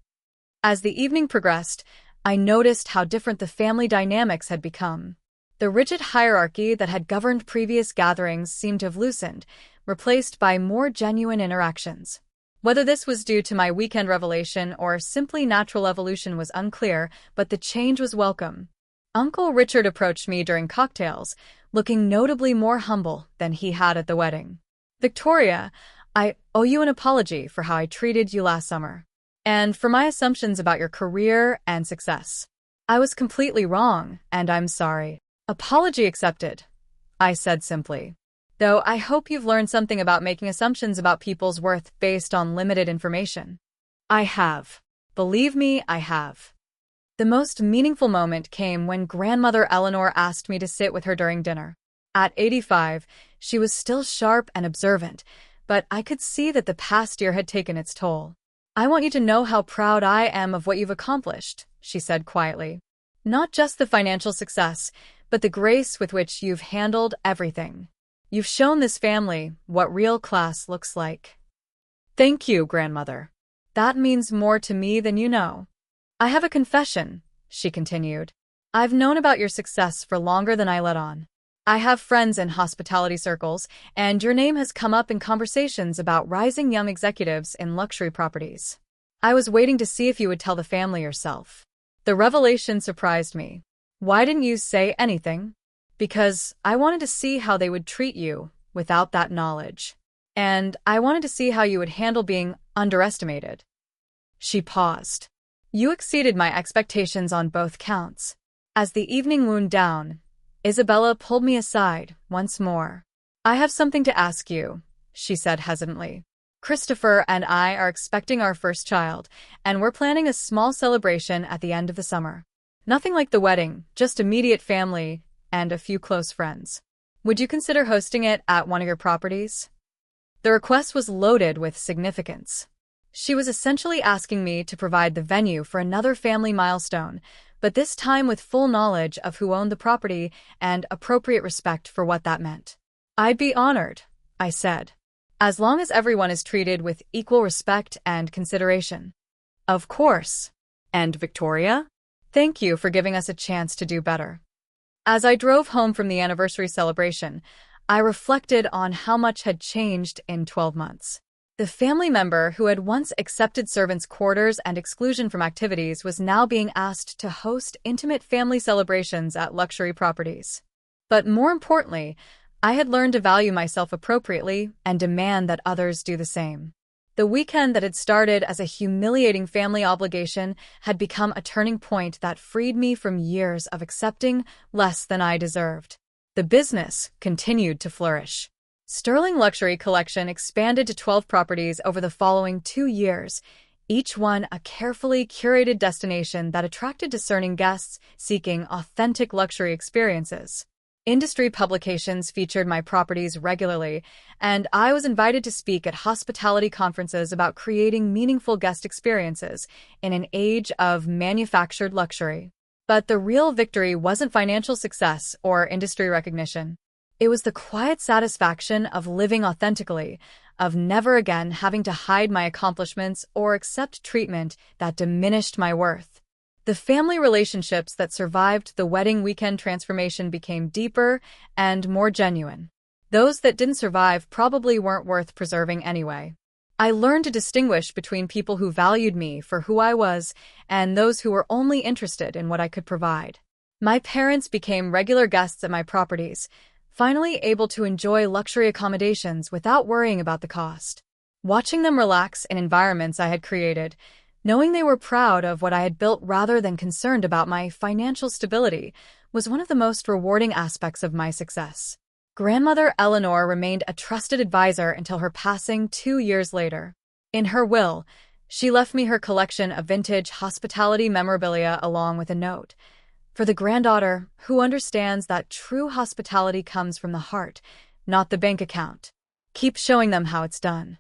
As the evening progressed, I noticed how different the family dynamics had become. The rigid hierarchy that had governed previous gatherings seemed to have loosened, replaced by more genuine interactions. Whether this was due to my weekend revelation or simply natural evolution was unclear, but the change was welcome. Uncle Richard approached me during cocktails, looking notably more humble than he had at the wedding. "Victoria, I owe you an apology for how I treated you last summer, and for my assumptions about your career and success. I was completely wrong, and I'm sorry." "Apology accepted," I said simply. Though I hope you've learned something about making assumptions about people's worth based on limited information. I have. Believe me, I have. The most meaningful moment came when grandmother Eleanor asked me to sit with her during dinner. At 85, she was still sharp and observant, but I could see that the past year had taken its toll. "I want you to know how proud I am of what you've accomplished," she said quietly. "Not just the financial success, but the grace with which you've handled everything. You've shown this family what real class looks like." Thank you, grandmother. "That means more to me than you know. I have a confession," she continued. "I've known about your success for longer than I let on. I have friends in hospitality circles, and your name has come up in conversations about rising young executives in luxury properties. I was waiting to see if you would tell the family yourself." The revelation surprised me. "Why didn't you say anything?" "Because I wanted to see how they would treat you without that knowledge. And I wanted to see how you would handle being underestimated." She paused. "You exceeded my expectations on both counts." As the evening wound down, Isabella pulled me aside once more. "I have something to ask you," she said hesitantly. "Christopher and I are expecting our first child, and we're planning a small celebration at the end of the summer. Nothing like the wedding, just immediate family and a few close friends. Would you consider hosting it at one of your properties?" The request was loaded with significance. She was essentially asking me to provide the venue for another family milestone, but this time with full knowledge of who owned the property and appropriate respect for what that meant. "I'd be honored," I said, "as long as everyone is treated with equal respect and consideration." "Of course." And Victoria? "Thank you for giving us a chance to do better." As I drove home from the anniversary celebration, I reflected on how much had changed in 12 months. The family member who had once accepted servants' quarters and exclusion from activities was now being asked to host intimate family celebrations at luxury properties. But more importantly, I had learned to value myself appropriately and demand that others do the same. The weekend that had started as a humiliating family obligation had become a turning point that freed me from years of accepting less than I deserved. The business continued to flourish. Sterling Luxury Collection expanded to 12 properties over the following 2 years, each one a carefully curated destination that attracted discerning guests seeking authentic luxury experiences. Industry publications featured my properties regularly, and I was invited to speak at hospitality conferences about creating meaningful guest experiences in an age of manufactured luxury. But the real victory wasn't financial success or industry recognition. It was the quiet satisfaction of living authentically, of never again having to hide my accomplishments or accept treatment that diminished my worth. The family relationships that survived the wedding weekend transformation became deeper and more genuine. Those that didn't survive probably weren't worth preserving anyway. I learned to distinguish between people who valued me for who I was and those who were only interested in what I could provide. My parents became regular guests at my properties, finally able to enjoy luxury accommodations without worrying about the cost. Watching them relax in environments I had created, knowing they were proud of what I had built rather than concerned about my financial stability, was one of the most rewarding aspects of my success. Grandmother Eleanor remained a trusted advisor until her passing 2 years later. In her will, she left me her collection of vintage hospitality memorabilia along with a note. "For the granddaughter who understands that true hospitality comes from the heart, not the bank account. Keep showing them how it's done."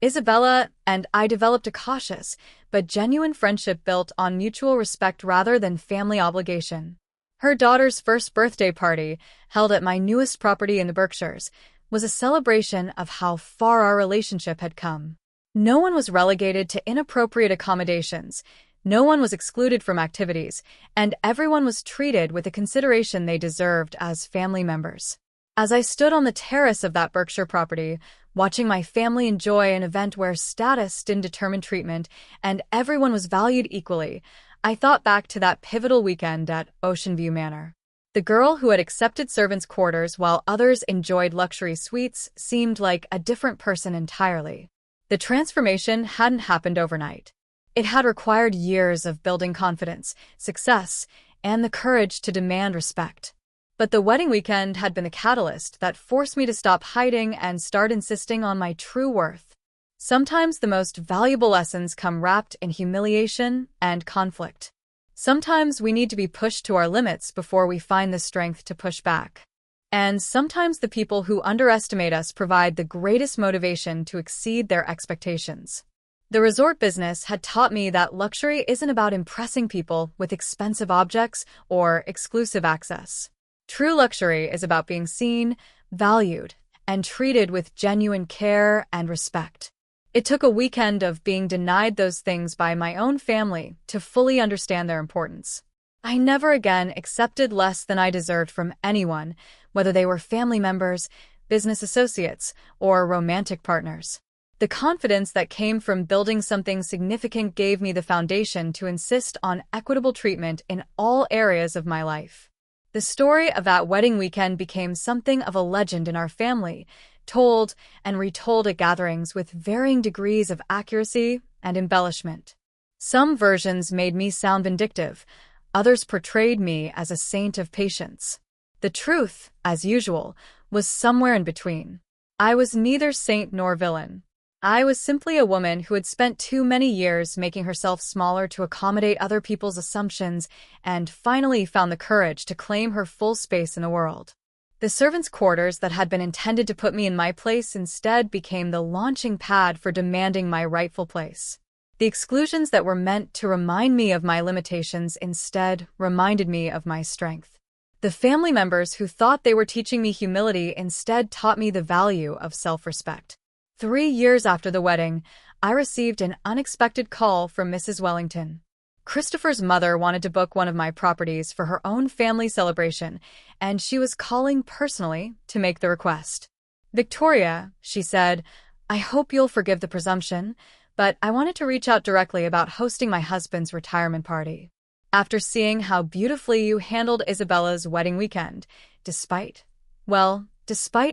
Isabella and I developed a cautious but genuine friendship built on mutual respect rather than family obligation. Her daughter's first birthday party, held at my newest property in the Berkshires, was a celebration of how far our relationship had come. No one was relegated to inappropriate accommodations, no one was excluded from activities, and everyone was treated with the consideration they deserved as family members. As I stood on the terrace of that Berkshire property, watching my family enjoy an event where status didn't determine treatment and everyone was valued equally, I thought back to that pivotal weekend at Ocean View Manor. The girl who had accepted servants' quarters while others enjoyed luxury suites seemed like a different person entirely. The transformation hadn't happened overnight. It had required years of building confidence, success, and the courage to demand respect. But the wedding weekend had been the catalyst that forced me to stop hiding and start insisting on my true worth. Sometimes the most valuable lessons come wrapped in humiliation and conflict. Sometimes we need to be pushed to our limits before we find the strength to push back. And sometimes the people who underestimate us provide the greatest motivation to exceed their expectations. The resort business had taught me that luxury isn't about impressing people with expensive objects or exclusive access. True luxury is about being seen, valued, and treated with genuine care and respect. It took a weekend of being denied those things by my own family to fully understand their importance. I never again accepted less than I deserved from anyone, whether they were family members, business associates, or romantic partners. The confidence that came from building something significant gave me the foundation to insist on equitable treatment in all areas of my life. The story of that wedding weekend became something of a legend in our family, told and retold at gatherings with varying degrees of accuracy and embellishment. Some versions made me sound vindictive, others portrayed me as a saint of patience. The truth, as usual, was somewhere in between. I was neither saint nor villain. I was simply a woman who had spent too many years making herself smaller to accommodate other people's assumptions and finally found the courage to claim her full space in the world. The servants' quarters that had been intended to put me in my place instead became the launching pad for demanding my rightful place. The exclusions that were meant to remind me of my limitations instead reminded me of my strength. The family members who thought they were teaching me humility instead taught me the value of self-respect. 3 years after the wedding, I received an unexpected call from Mrs. Wellington. Christopher's mother wanted to book one of my properties for her own family celebration, and she was calling personally to make the request. "Victoria," she said, "I hope you'll forgive the presumption, but I wanted to reach out directly about hosting my husband's retirement party. After seeing how beautifully you handled Isabella's wedding weekend, despite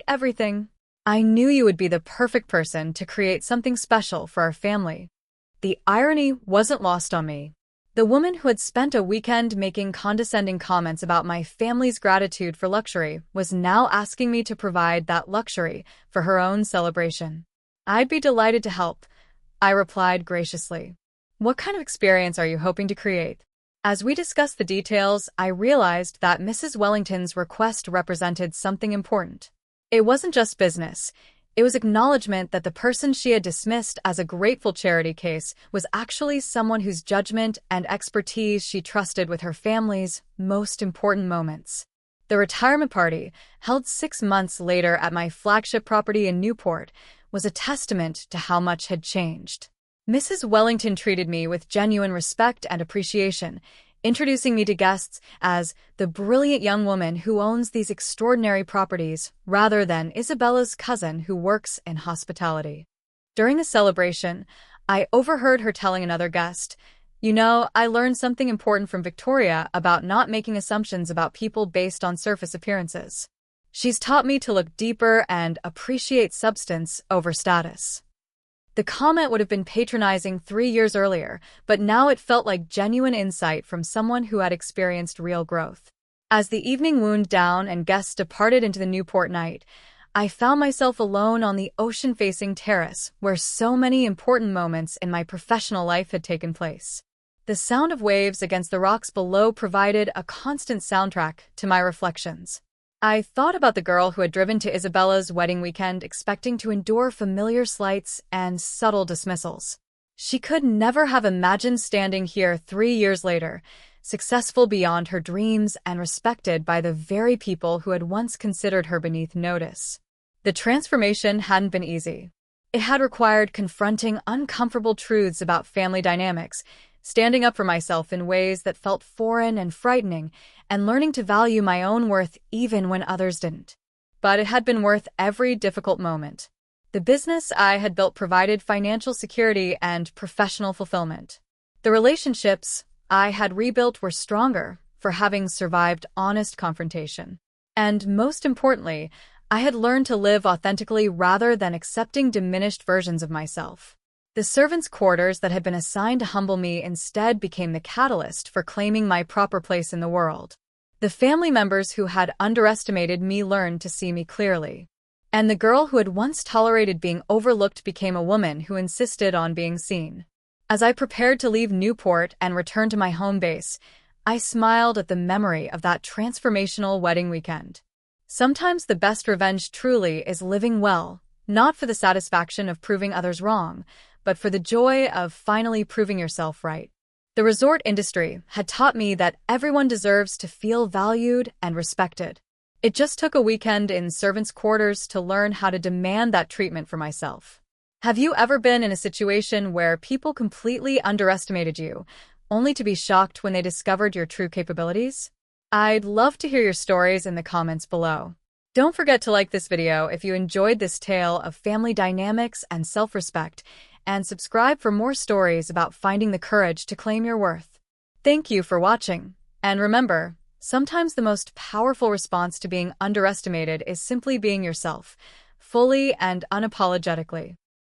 everything, I knew you would be the perfect person to create something special for our family." The irony wasn't lost on me. The woman who had spent a weekend making condescending comments about my family's gratitude for luxury was now asking me to provide that luxury for her own celebration. "I'd be delighted to help," I replied graciously. "What kind of experience are you hoping to create?" As we discussed the details, I realized that Mrs. Wellington's request represented something important. It wasn't just business. It was acknowledgement that the person she had dismissed as a grateful charity case was actually someone whose judgment and expertise she trusted with her family's most important moments. The retirement party, held 6 months later at my flagship property in Newport, was a testament to how much had changed. Mrs. Wellington treated me with genuine respect and appreciation, introducing me to guests as the brilliant young woman who owns these extraordinary properties rather than Isabella's cousin who works in hospitality. During the celebration, I overheard her telling another guest, "You know, I learned something important from Victoria about not making assumptions about people based on surface appearances. She's taught me to look deeper and appreciate substance over status." The comment would have been patronizing 3 years earlier, but now it felt like genuine insight from someone who had experienced real growth. As the evening wound down and guests departed into the Newport night, I found myself alone on the ocean-facing terrace where so many important moments in my professional life had taken place. The sound of waves against the rocks below provided a constant soundtrack to my reflections. I thought about the girl who had driven to Isabella's wedding weekend expecting to endure familiar slights and subtle dismissals. She could never have imagined standing here 3 years later, successful beyond her dreams and respected by the very people who had once considered her beneath notice. The transformation hadn't been easy. It had required confronting uncomfortable truths about family dynamics, standing up for myself in ways that felt foreign and frightening, and learning to value my own worth even when others didn't. But it had been worth every difficult moment. The business I had built provided financial security and professional fulfillment. The relationships I had rebuilt were stronger for having survived honest confrontation. And most importantly, I had learned to live authentically rather than accepting diminished versions of myself. The servants' quarters that had been assigned to humble me instead became the catalyst for claiming my proper place in the world. The family members who had underestimated me learned to see me clearly. And the girl who had once tolerated being overlooked became a woman who insisted on being seen. As I prepared to leave Newport and return to my home base, I smiled at the memory of that transformational wedding weekend. Sometimes the best revenge truly is living well, not for the satisfaction of proving others wrong, but for the joy of finally proving yourself right. The resort industry had taught me that everyone deserves to feel valued and respected. It just took a weekend in servants' quarters to learn how to demand that treatment for myself. Have you ever been in a situation where people completely underestimated you, only to be shocked when they discovered your true capabilities? I'd love to hear your stories in the comments below. Don't forget to like this video if you enjoyed this tale of family dynamics and self-respect, and subscribe for more stories about finding the courage to claim your worth. Thank you for watching, and remember, sometimes the most powerful response to being underestimated is simply being yourself, fully and unapologetically.